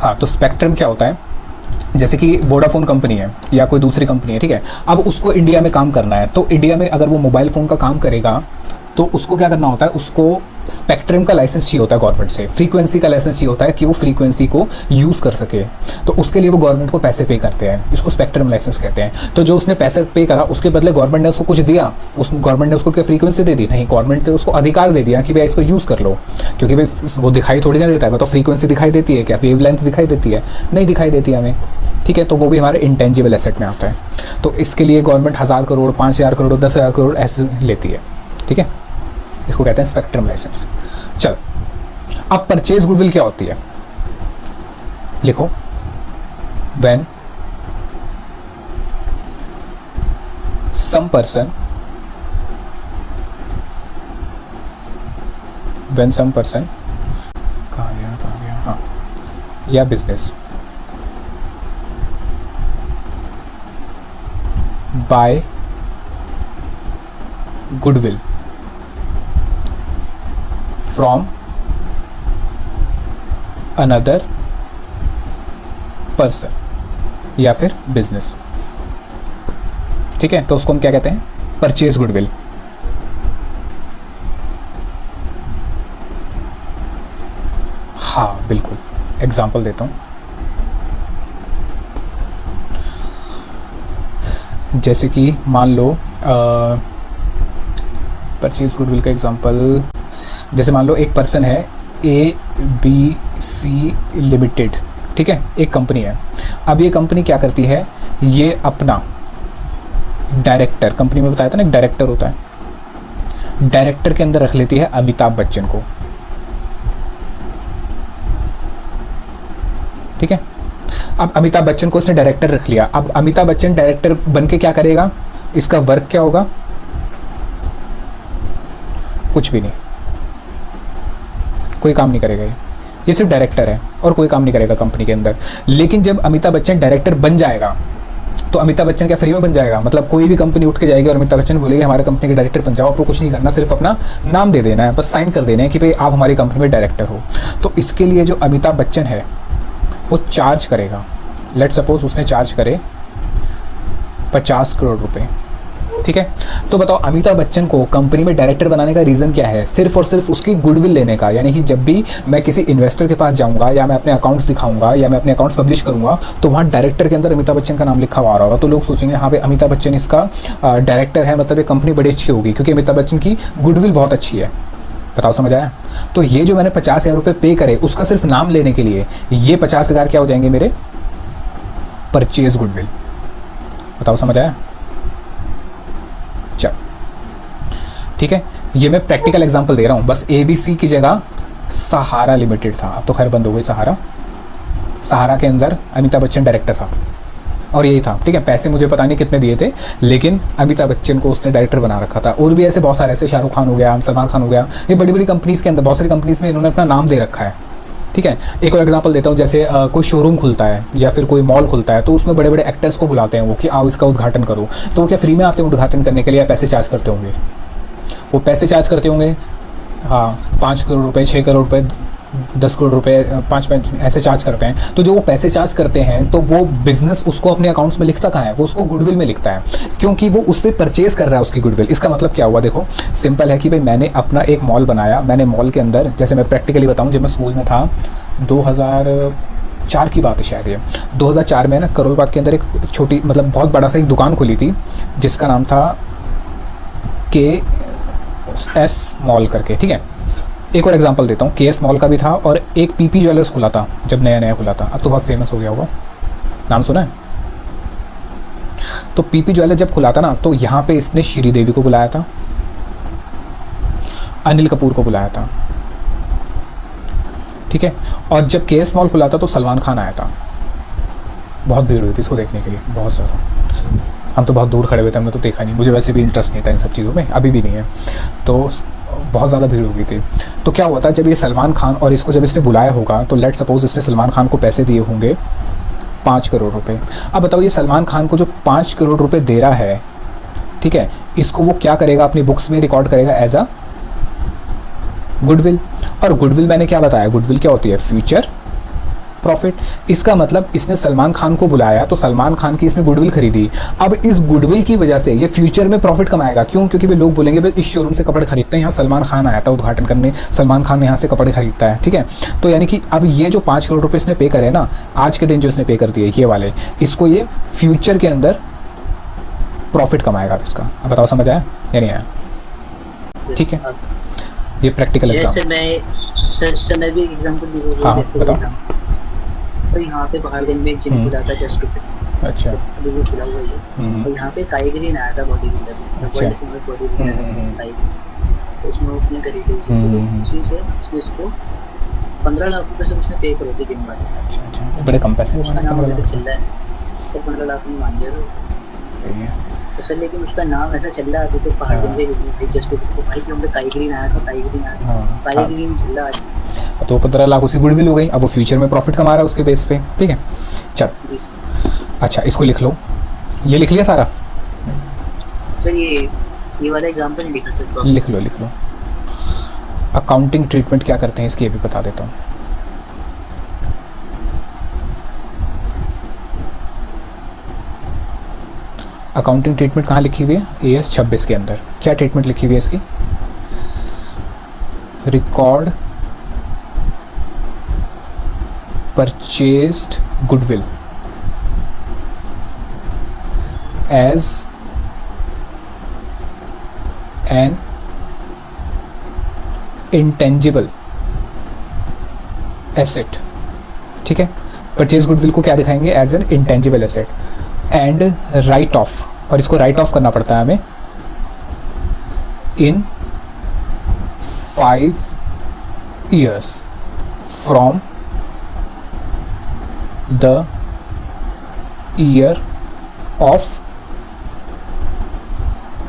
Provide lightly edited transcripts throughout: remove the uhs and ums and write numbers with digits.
हाँ, तो स्पेक्ट्रम क्या होता है, जैसे कि वोडाफोन कंपनी है या कोई दूसरी कंपनी है, ठीक है, अब उसको इंडिया में काम करना है, तो इंडिया में अगर वो मोबाइल फ़ोन का काम करेगा तो उसको क्या करना होता है, उसको स्पेक्ट्रम का लाइसेंस चाहिए होता है गवर्नमेंट से, फ्रीक्वेंसी का लाइसेंस चाहिए होता है कि वो फ्रीक्वेंसी को यूज़ कर सके। तो उसके लिए वो गवर्नमेंट को पैसे पे करते हैं, इसको स्पेक्ट्रम लाइसेंस कहते हैं। तो जो उसने पैसे पे करा उसके बदले गवर्नमेंट ने उसको कुछ दिया, उस गवर्नमेंट ने उसको क्या फ्रीक्वेंसी दे दी? नहीं, गवर्नमेंट ने उसको अधिकार दे दिया कि भाई इसको यूज़ कर लो, क्योंकि भाई वो दिखाई थोड़ी ना देता है, तो फ्रीक्वेंसी दिखाई देती है क्या, वेव लेंथ दिखाई देती है? नहीं दिखाई देती हमें, ठीक है। तो वो भी हमारे इंटेंजिबल एसेट में आता है। तो इसके लिए गवर्नमेंट 1000 करोड़, 5000 करोड़, 10,000 करोड़ ऐसे लेती है, ठीक है। इसको कहते हैं स्पेक्ट्रम लाइसेंस। चल, अब परचेज गुडविल क्या होती है, लिखो, व्हेन सम पर्सन कहाँ गया, हाँ, या business by goodwill from another person या फिर बिजनेस, ठीक है। तो उसको हम क्या कहते हैं, परचेज गुडविल। हाँ बिल्कुल, एग्जाम्पल देता हूँ, जैसे कि मान लो परचेज गुडविल का एग्जांपल, जैसे मान लो एक पर्सन है ABC लिमिटेड, ठीक है, एक कंपनी है। अब ये कंपनी क्या करती है, ये अपना डायरेक्टर, कंपनी में बताया था ना एक डायरेक्टर होता है, डायरेक्टर के अंदर रख लेती है अमिताभ बच्चन को, ठीक है। अब अमिताभ बच्चन को उसने डायरेक्टर रख लिया, अब अमिताभ बच्चन डायरेक्टर बन के क्या करेगा, इसका वर्क क्या होगा, कुछ भी नहीं, कोई काम नहीं करेगा, ये सिर्फ डायरेक्टर है और कोई काम नहीं करेगा कंपनी के अंदर। लेकिन जब अमिताभ बच्चन डायरेक्टर बन जाएगा तो अमिताभ बच्चन क्या फ्री में बन जाएगा, मतलब कोई भी कंपनी उठ के जाएगी और अमिताभ बच्चन बोलेगी हमारे कंपनी के डायरेक्टर बन जाओ, आपको कुछ नहीं करना, सिर्फ अपना नाम दे देना है, बस साइन कर देना है कि भाई आप हमारी कंपनी में डायरेक्टर हो। तो इसके लिए जो अमिताभ बच्चन है वो चार्ज करेगा, लेट सपोज उसने चार्ज करे 50 करोड़ रुपए, ठीक है। तो बताओ अमिताभ बच्चन को कंपनी में डायरेक्टर बनाने का रीज़न क्या है, सिर्फ और सिर्फ उसकी गुडविल लेने का, यानी कि जब भी मैं किसी इन्वेस्टर के पास जाऊंगा या मैं अपने अकाउंट्स दिखाऊंगा या मैं अपने अकाउंट्स पब्लिश करूंगा तो वहाँ डायरेक्टर के अंदर अमिताभ बच्चन का नाम लिखा हुआ आ रहा होगा, तो लोग सोचेंगे हाँ भाई अमिताभ बच्चन इसका डायरेक्टर है, मतलब ये कंपनी बड़ी अच्छी होगी क्योंकि अमिताभ बच्चन की गुडविल बहुत अच्छी है। बताओ समझ आया? तो ये जो मैंने 50,000 रुपये पे करे उसका सिर्फ नाम लेने के लिए, ये 50,000 क्या हो जाएंगे मेरे परचेज गुडविल। बताओ समझ आया? चल ठीक है, ये मैं प्रैक्टिकल एग्जांपल दे रहा हूँ, बस ABC की जगह सहारा लिमिटेड था, अब तो खैर बंद हो गई सहारा। सहारा के अंदर अमिताभ बच्चन डायरेक्टर था और यही था, ठीक है। पैसे मुझे पता नहीं कितने दिए थे, लेकिन अमिताभ बच्चन को उसने डायरेक्टर बना रखा था। और भी ऐसे बहुत सारे, ऐसे शाहरुख खान हो गया, सलमान खान हो गया, ये बड़ी बड़ी कंपनीज़ के अंदर, बहुत सारी कंपनीज़ में इन्होंने अपना नाम दे रखा है, ठीक है। एक और एग्जांपल देता हूँ, जैसे कोई शोरूम खुलता है या फिर कोई मॉल खुलता है तो उसमें बड़े बड़े एक्टर्स को बुलाते हैं वो कि आओ इसका उद्घाटन करो, तो वो क्या फ्री में आते हैं उद्घाटन करने के लिए या पैसे चार्ज करते होंगे? वो पैसे चार्ज करते होंगे, हाँ, 5 करोड़ रुपये, 6 करोड़ रुपये, 10 करोड़ रुपए, 5 ऐसे चार्ज करते हैं। तो जो वो पैसे चार्ज करते हैं तो वो बिजनेस उसको अपने अकाउंट्स में लिखता कहाँ है, वो उसको गुडविल में लिखता है, क्योंकि वो उससे परचेज कर रहा है उसकी गुडविल। इसका मतलब क्या हुआ, देखो सिंपल है कि भाई मैंने अपना एक मॉल बनाया, मैंने मॉल के अंदर, जैसे मैं प्रैक्टिकली बताऊँ, जब मैं स्कूल में था 2004 की बात है शायद, ये 2004 में ना करोल बाग के अंदर एक छोटी, मतलब बहुत बड़ा सा एक दुकान खुली थी जिसका नाम था KS मॉल करके, ठीक है। एक और एग्जांपल देता हूँ, KS मॉल का भी था और एक PP ज्वेलर्स खुला था जब नया नया खुला था, अब तो बहुत फेमस हो गया होगा, नाम सुना है? तो PP ज्वेलर्स जब खुला था ना, तो यहाँ पे इसने श्रीदेवी को बुलाया था, अनिल कपूर को बुलाया था, ठीक है। और जब KS मॉल खुला था तो सलमान खान आया था, बहुत भीड़ हुई थी इसको देखने के लिए, बहुत ज़्यादा। हम तो बहुत दूर खड़े हुए थे, हमने तो देखा नहीं, मुझे वैसे भी इंटरेस्ट नहीं था इन सब चीज़ों में, अभी भी नहीं है, तो बहुत ज़्यादा भीड़ हो गई थी। तो क्या हुआ था, जब ये सलमान खान, और इसको जब इसने बुलाया होगा तो लेट सपोज इसने सलमान खान को पैसे दिए होंगे 5 करोड़ रुपए। अब बताओ ये सलमान खान को जो 5 करोड़ रुपए दे रहा है, ठीक है, इसको वो क्या करेगा, अपनी बुक्स में रिकॉर्ड करेगा एज अ गुडविल। और गुडविल मैंने क्या बताया, गुडविल क्या होती है, फ्यूचर प्रॉफिट। इसका मतलब इसने सलमान खान को बुलाया तो सलमान खान की इसने गुडविल खरीदी। अब इस गुडविल की वजह से ये फ्यूचर में प्रॉफिट कमाएगा। क्यों? क्योंकि भाई लोग बोलेंगे भाई इस शोरूम से कपड़े खरीदते हैं, यहाँ सलमान खान आया था उद्घाटन करने, सलमान खान यहाँ से कपड़े खरीदता है, ठीक है। तो यानी कि अब ये जो 5 करोड़ रुपये इसने पे करे ना, आज के दिन जो इसने पे कर दिए ये वाले, इसको ये फ्यूचर के अंदर प्रॉफिट कमाएगा इसका। अब बताओ समझ आया या नहीं आया? ठीक है, ये प्रैक्टिकल एग्जाम्पल। सर मैं भी एक एग्जांपल दूंगा। हाँ बताओ। सर यहाँ पे पहाड़गंज में एक जिम खुला था जस्ट टू फिट। अच्छा। अभी वो खुला हुआ ही है। और यहाँ पे काइग्रीन आया था बॉडी बिल्डर, अच्छा। World famous body builder. उसने ओपनिंग करी थी उसी से उसने इसको 15 लाख रुपए से उसने पे करे थे जिम वाले। अच्छा, बड़े कम पैसे उसका नाम अभी तक चल रहा है सर, 15 लाख में मान लिया सही है तो सर। लेकिन उसका नाम ऐसा चल रहा है अभी तक पहाड़गंज के जस्ट टू फिट भाई, क्योंकि काइग्रीन आया था, काइग्रीन चल रहा है। तो 15 लाख उसी गुडविल हो गई। अब वो फ्यूचर में प्रॉफिट कमा रहा है उसके बेस पे, ठीक है। चल अच्छा, इसको लिख लो। ये लिख लिया सारा सर? ये वाला एग्जांपल नहीं लिखा सर? लिख लो लिख लो। अकाउंटिंग ट्रीटमेंट क्या करते हैं इसकी ये भी बता देता हूँ। अकाउंटिंग ट्रीटमेंट कहाँ लिखी हुई है? AS 26 के अंदर। क्या ट्रीटमेंट लिखी हुई है इसकी? Record purchased goodwill as an intangible asset, ठीक है। परचेज गुडविल को क्या दिखाएंगे? As an intangible asset and write off, और इसको राइट ऑफ करना पड़ता है हमें in 5 years from the year of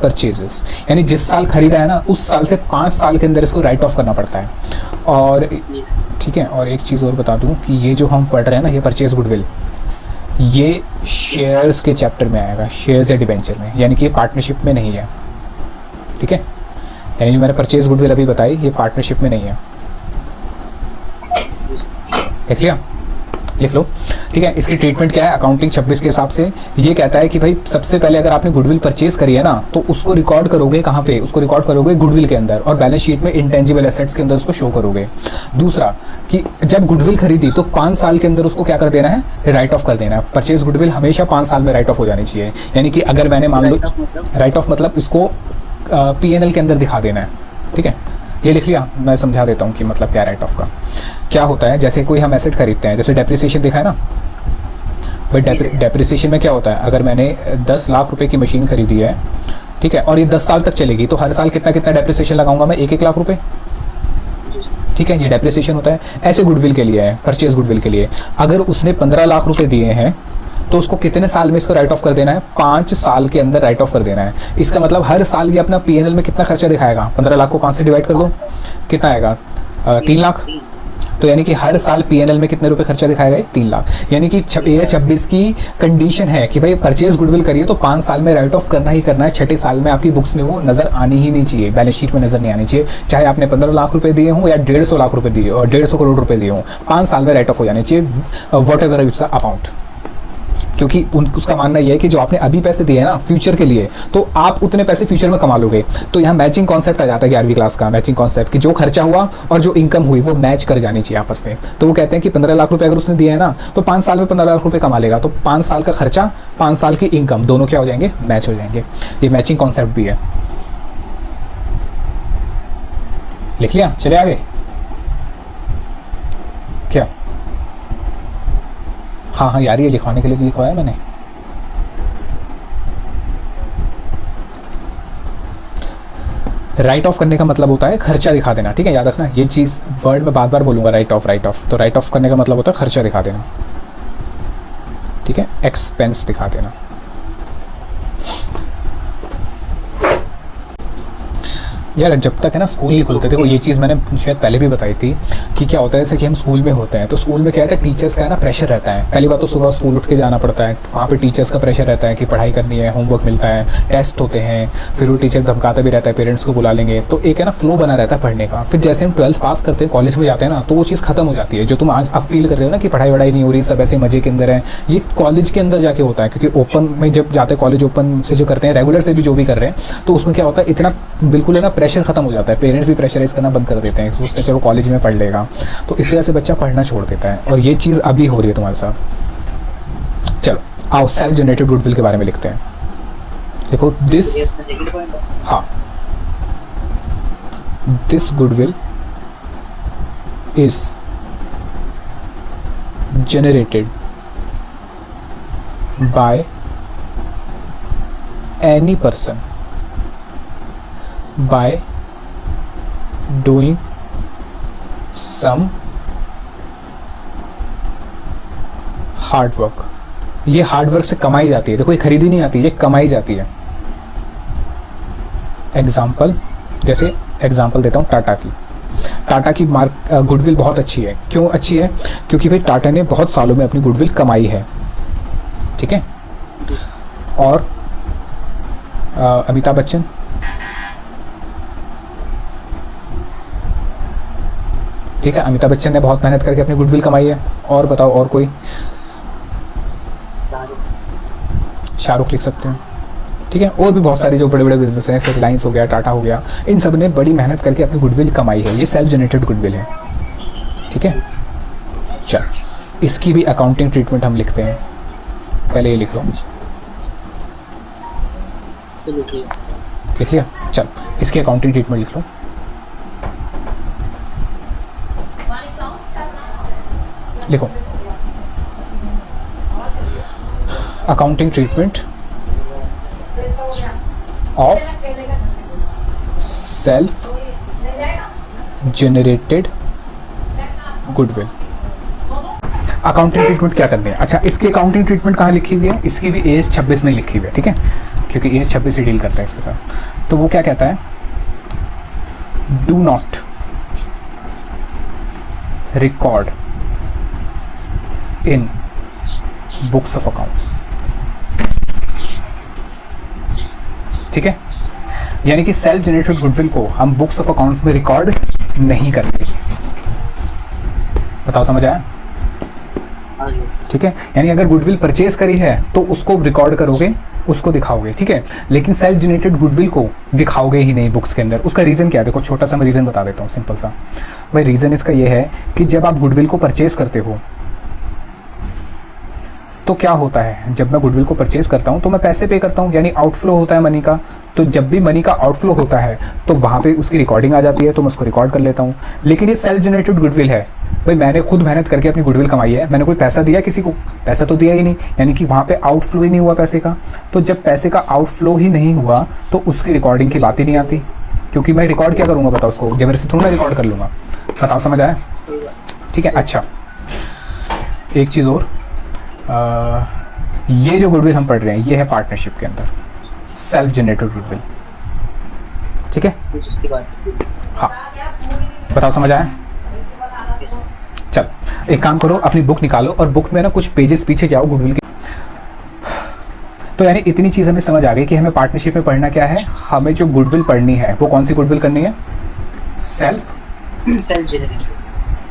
purchases. यानी जिस साल खरीदा है ना उस साल से 5 साल के अंदर इसको राइट ऑफ करना पड़ता है। और ठीक है, और एक चीज़ और बता दूं कि ये जो हम पढ़ रहे हैं ना, ये परचेज गुडविल, ये शेयर्स के चैप्टर में आएगा, शेयर्स या डिबेंचर में, यानी कि ये पार्टनरशिप में नहीं है, ठीक है। यानी जो मैंने परचेज गुडविल अभी बताई ये पार्टनरशिप में नहीं है। लिख लिया? लिख लो, ठीक है। इसकी ट्रीटमेंट क्या है अकाउंटिंग 26 के हिसाब से? ये कहता है कि भाई सबसे पहले अगर आपने गुडविल परचेज करी है ना तो उसको रिकॉर्ड करोगे कहाँ पे? उसको रिकॉर्ड करोगे गुडविल के अंदर, और बैलेंस शीट में इंटेंजिबल एसेट्स के अंदर उसको शो करोगे। दूसरा कि जब गुडविल खरीदी तो 5 साल के अंदर उसको क्या कर देना है? राइट ऑफ कर देना है। परचेज गुडविल हमेशा 5 साल में राइट ऑफ हो जानी चाहिए। यानी कि अगर मैंने मान लो राइट ऑफ मतलब इसको P&L के अंदर दिखा देना है, ठीक है। ये लिख लिया? मैं समझा देता हूँ कि मतलब क्या राइट ऑफ का क्या होता है। जैसे कोई हम एसेट खरीदते हैं, जैसे डेप्रिसिएशन दिखा है ना भाई, डेप्रिसिएशन में क्या होता है? अगर मैंने 10 लाख रुपए की मशीन खरीदी है, ठीक है, और ये 10 साल तक चलेगी तो हर साल कितना कितना डेप्रिसिएशन लगाऊंगा मैं? 1-1 लाख रुपए, ठीक है। ये डेप्रिसिएशन होता है। ऐसे गुडविल के लिए है, परचेज गुडविल के लिए। अगर उसने 15 लाख रुपए दिए हैं तो उसको कितने साल में इसको राइट ऑफ कर देना है? 5 साल के अंदर राइट ऑफ कर देना है। इसका मतलब हर साल ये अपना P&L में कितना खर्चा दिखाएगा? 15 लाख को 5 से डिवाइड कर दो, कितना आएगा? 3 लाख। तो यानी कि हर साल P&L में कितने रुपए खर्चा दिखाएगा? 3 लाख। यानी कि AS 26 की कंडीशन है कि भाई परचेज गुडविल करिए तो 5 साल में राइट ऑफ करना ही करना है। 6ठे साल में आपकी बुक्स में वो नजर आनी ही नहीं चाहिए, बैलेंस शीट में नजर नहीं आनी चाहिए। चाहे आपने 15 लाख रुपए दिए हों या 150 लाख रुपए दिए और 150 करोड़ रुपए दिए हों, 5 साल में राइट ऑफ हो जाने चाहिए, what ever is the amount. क्योंकि उसका मानना यह है कि जो आपने अभी पैसे दिए हैं ना फ्यूचर के लिए, तो आप उतने पैसे फ्यूचर में कमा लोगे। तो यहाँ मैचिंग कॉन्सेप्ट आ जाता है 11वीं क्लास का, मैचिंग कॉन्सेप्ट कि जो खर्चा हुआ और जो इनकम हुई वो मैच कर जानी चाहिए आपस में। तो वो कहते हैं कि 15 लाख रुपए अगर उसने दिए है ना तो 5 साल में 15 लाख रुपए कमा लेगा। तो 5 साल का खर्चा, 5 साल की इनकम, दोनों क्या हो जाएंगे? मैच हो जाएंगे। ये मैचिंग कॉन्सेप्ट भी है। लिख लिया? चले आगे। क्या? हाँ यार, ये लिखवाने के लिए लिखवाया मैंने। राइट ऑफ करने का मतलब होता है खर्चा दिखा देना, ठीक है। याद रखना ये चीज़, वर्ड में बार बार बोलूँगा, राइट ऑफ, राइट ऑफ। तो राइट ऑफ करने का मतलब होता है खर्चा दिखा देना, ठीक है, एक्सपेंस दिखा देना। यार जब तक है ना स्कूल नहीं खुलते थे, वो ये चीज़ मैंने शायद पहले भी बताई थी कि क्या होता है, जैसे कि हम स्कूल में होते हैं तो स्कूल में क्या रहता है, टीचर्स का है ना प्रेशर रहता है। पहली बात तो सुबह स्कूल उठ के जाना पड़ता है, वहाँ पे टीचर्स का प्रेशर रहता है कि पढ़ाई करनी है, होमवर्क मिलता है, टेस्ट होते हैं, फिर वो टीचर धमकाता भी रहता है पेरेंट्स को बुला लेंगे, तो एक है ना फ्लो बना रहता है पढ़ने का। फिर जैसे हम 12th पास करते हैं, कॉलेज में जाते हैं ना, तो वो चीज़ खत्म हो जाती है। जो तुम आज अब फील कर रहे हो ना कि पढ़ाई वढ़ाई नहीं हो रही, सब ऐसे मजे के अंदर है, ये कॉलेज के अंदर जाके होता है। क्योंकि ओपन में जब जाते हैं, कॉलेज ओपन से जो करते हैं, रेगुलर से भी जो भी कर रहे हैं, तो उसमें क्या होता है, इतना बिल्कुल है ना प्रेशर खत्म हो जाता है। पेरेंट्स भी प्रेशराइज करना बंद कर देते हैं, सोचते हैं चलो कॉलेज में पढ़ लेगा, तो इस वजह से बच्चा पढ़ना छोड़ देता है। और ये चीज़ अभी हो रही है तुम्हारे साथ। चलो आओ सेल्फ जनरेटेड गुडविल के बारे में लिखते हैं। देखो दिस, हाँ, this goodwill is generated by any person by doing some hard work. ये हार्ड वर्क से कमाई जाती है। देखो ये खरीदी नहीं आती, ये कमाई जाती है। एग्जाम्पल, जैसे एग्जाम्पल देता हूँ टाटा की। टाटा की गुडविल बहुत अच्छी है। क्यों अच्छी है? क्योंकि भाई टाटा ने बहुत सालों में अपनी गुडविल कमाई है, ठीक है। और अमिताभ बच्चन, ठीक है, अमिताभ बच्चन ने बहुत मेहनत करके अपनी गुडविल कमाई है। और बताओ और कोई? शाहरुख लिख सकते हैं, ठीक है। और भी बहुत सारे जो बड़े बड़े बिजनेस हैं, जैसे रिलायंस हो गया, टाटा हो गया, इन सब ने बड़ी मेहनत करके अपनी गुडविल कमाई है। ये सेल्फ जनरेटेड गुडविल है, ठीक है। चल इसकी भी अकाउंटिंग ट्रीटमेंट हम लिखते हैं। पहले ये लिख लो, लिख लिया? चल इसकी अकाउंटिंग ट्रीटमेंट लिख लो। लिखो accounting treatment of self generated goodwill। Accounting treatment क्या करनी है? अच्छा, इसकी अकाउंटिंग ट्रीटमेंट कहाँ लिखी हुई है? इसकी भी एज 26 में लिखी हुई है, ठीक है, क्योंकि एज 26 से डील करता है इसके साथ। तो वो क्या कहता है? Do not record in books of accounts, ठीक है। यानी कि सेल्फ जनरेटेड गुडविल को हम बुक्स ऑफ अकाउंट्स में रिकॉर्ड नहीं करेंगे। बताओ समझ आया? ठीक है, यानी अगर गुडविल परचेज करी है तो उसको रिकॉर्ड करोगे, उसको दिखाओगे, ठीक है, लेकिन सेल्फ जनरेटेड गुडविल को दिखाओगे ही नहीं बुक्स के अंदर। उसका रीज़न क्या है? देखो छोटा सा मैं रीज़न बता देता हूँ, सिंपल सा। भाई रीज़न इसका ये है कि जब आप गुडविल को परचेज करते हो तो क्या होता है, जब मैं गुडविल को परचेज करता हूँ तो मैं पैसे पे करता हूँ, यानी आउटफ्लो होता है मनी का। तो जब भी मनी का आउटफ्लो होता है तो वहाँ पे उसकी रिकॉर्डिंग आ जाती है, तो मैं उसको रिकॉर्ड कर लेता हूँ। लेकिन ये सेल्फ जनरेटेड गुडविल है, भाई मैंने खुद मेहनत करके अपनी गुडविल कमाई है, मैंने कोई पैसा दिया किसी को? पैसा तो दिया ही नहीं, यानी कि वहाँ पे आउटफ्लो ही नहीं हुआ पैसे का। तो जब पैसे का आउटफ्लो ही नहीं हुआ तो उसकी रिकॉर्डिंग की बात ही नहीं आती, क्योंकि मैं रिकॉर्ड क्या करूँगा बताओ? उसको जबरदस्ती थोड़ा ना रिकॉर्ड कर लूँगा। बताओ समझ आया? ठीक है। अच्छा एक चीज़ और, ये जो गुडविल हम पढ़ रहे हैं ये है पार्टनरशिप के अंदर सेल्फ जनरेटेड गुडविल, ठीक है। हाँ बताओ समझ आया? चल एक काम करो, अपनी बुक निकालो और बुक में ना कुछ पेजेस पीछे जाओ गुडविल के। तो यानी इतनी चीज़ हमें समझ आ गई कि हमें पार्टनरशिप में पढ़ना क्या है। हमें जो गुडविल पढ़नी है वो कौन सी गुडविल करनी है? सेल्फ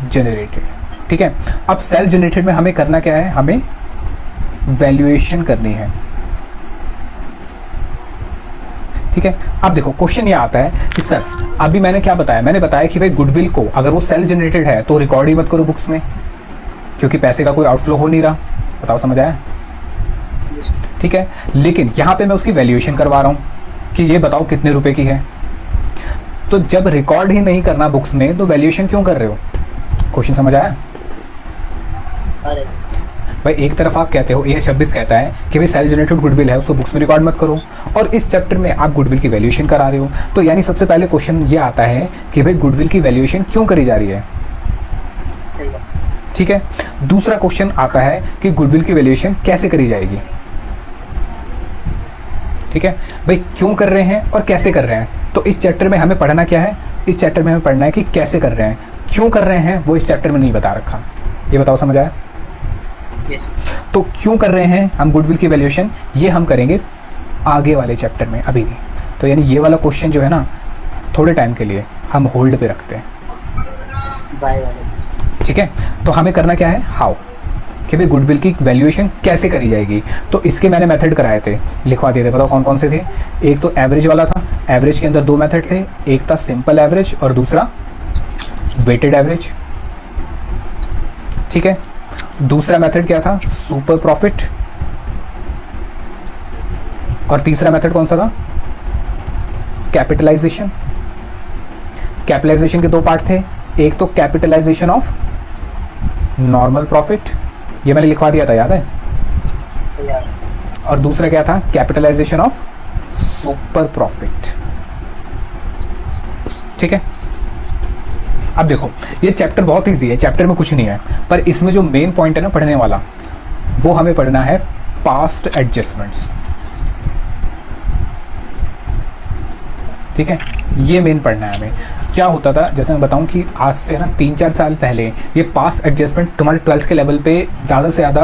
जनरेटेड, ठीक है। अब सेल्फ जनरेटेड में हमें करना क्या है? हमें वैल्यूएशन करनी है, ठीक है। अब देखो क्वेश्चन ये आता है कि सर अभी मैंने क्या बताया? मैंने बताया कि भाई गुडविल को अगर वो सेल्फ जनरेटेड है तो रिकॉर्ड ही मत करो बुक्स में, क्योंकि पैसे का कोई आउटफ्लो हो नहीं रहा। बताओ समझ आया? ठीक है, लेकिन यहाँ पे मैं उसकी वैल्यूएशन करवा रहा हूँ कि ये बताओ कितने रुपए की है। तो जब रिकॉर्ड ही नहीं करना बुक्स में तो वैल्यूएशन क्यों कर रहे हो? क्वेश्चन समझ आया? भाई एक तरफ आप कहते हो, ये 26 कहता है कि भाई सेल्फ जनरेटेड गुडविल है उसको बुक्स में रिकॉर्ड मत करो, और इस चैप्टर में आप गुडविल की वैल्यूएशन करा रहे हो। तो यानी सबसे पहले क्वेश्चन ये आता है कि भाई गुडविल की वैल्यूएशन क्यों करी जा रही है, ठीक है। दूसरा क्वेश्चन आता है कि गुडविल की वैल्यूएशन कैसे करी जाएगी, ठीक है। भाई क्यों कर रहे हैं और कैसे कर रहे हैं, तो इस चैप्टर में हमें पढ़ना क्या है, इस चैप्टर में हमें पढ़ना है कि कैसे कर रहे हैं, क्यों कर रहे हैं, वो इस चैप्टर में नहीं बता रखा। ये बताओ, समझ आया? तो क्यों कर रहे हैं हम गुडविल की वैल्यूएशन, ये हम करेंगे आगे वाले चैप्टर में, अभी नहीं। तो यानी ये वाला क्वेश्चन जो है ना, थोड़े टाइम के लिए हम होल्ड पे रखते हैं, ठीक है। तो हमें करना क्या है, हाउ, कि भाई गुडविल की वैल्यूएशन कैसे करी जाएगी। तो इसके मैंने मेथड कराए थे, लिखवा दिए थे, बताओ कौन कौन से थे। एक तो एवरेज वाला था, एवरेज के अंदर दो मेथड थे, एक था सिंपल एवरेज और दूसरा वेटेड एवरेज, ठीक है। दूसरा मेथड क्या था, सुपर प्रॉफिट, और तीसरा मेथड कौन सा था, कैपिटलाइजेशन। कैपिटलाइजेशन के दो पार्ट थे, एक तो कैपिटलाइजेशन ऑफ नॉर्मल प्रॉफिट, ये मैंने लिखवा दिया था, याद है, और दूसरा क्या था, कैपिटलाइजेशन ऑफ सुपर प्रॉफिट, ठीक है। अब देखो ये चैप्टर बहुत ईजी है, चैप्टर में कुछ नहीं है, पर इसमें जो मेन पॉइंट है ना पढ़ने वाला, वो हमें पढ़ना है पास्ट एडजस्टमेंट्स, ठीक है। ये मेन पढ़ना है हमें। क्या होता था, जैसे मैं बताऊं कि आज से ना 3-4 साल पहले ये पास्ट एडजस्टमेंट तुम्हारे 12th के लेवल पे ज़्यादा से ज़्यादा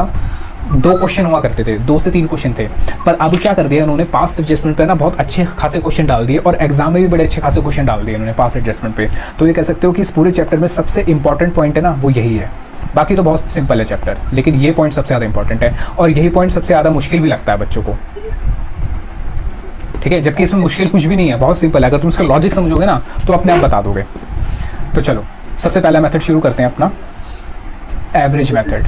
2 क्वेश्चन हुआ करते थे, 2 से 3 क्वेश्चन थे। पर अब क्या कर दिया उन्होंने, पास्ट एडजस्टमेंट पे ना बहुत अच्छे खासे क्वेश्चन डाल दिए, और एग्जाम में भी बड़े अच्छे खासे क्वेश्चन डाल दिए उन्होंने पास्ट एडजस्टमेंट पे। तो ये कह सकते हो कि इस पूरे चैप्टर में सबसे इंपॉर्टेंट पॉइंट है ना, वो यही है। बाकी तो बहुत सिंपल है चैप्टर, लेकिन ये पॉइंट सबसे ज़्यादा इंपॉर्टेंट है, और यही पॉइंट सबसे ज़्यादा मुश्किल भी लगता है बच्चों को, ठीक है। जबकि इसमें मुश्किल कुछ भी नहीं है, बहुत सिंपल है, अगर तुम इसका लॉजिक समझोगे ना तो अपने आप बता दोगे। तो चलो सबसे पहला मेथड शुरू करते हैं अपना, एवरेज मेथड,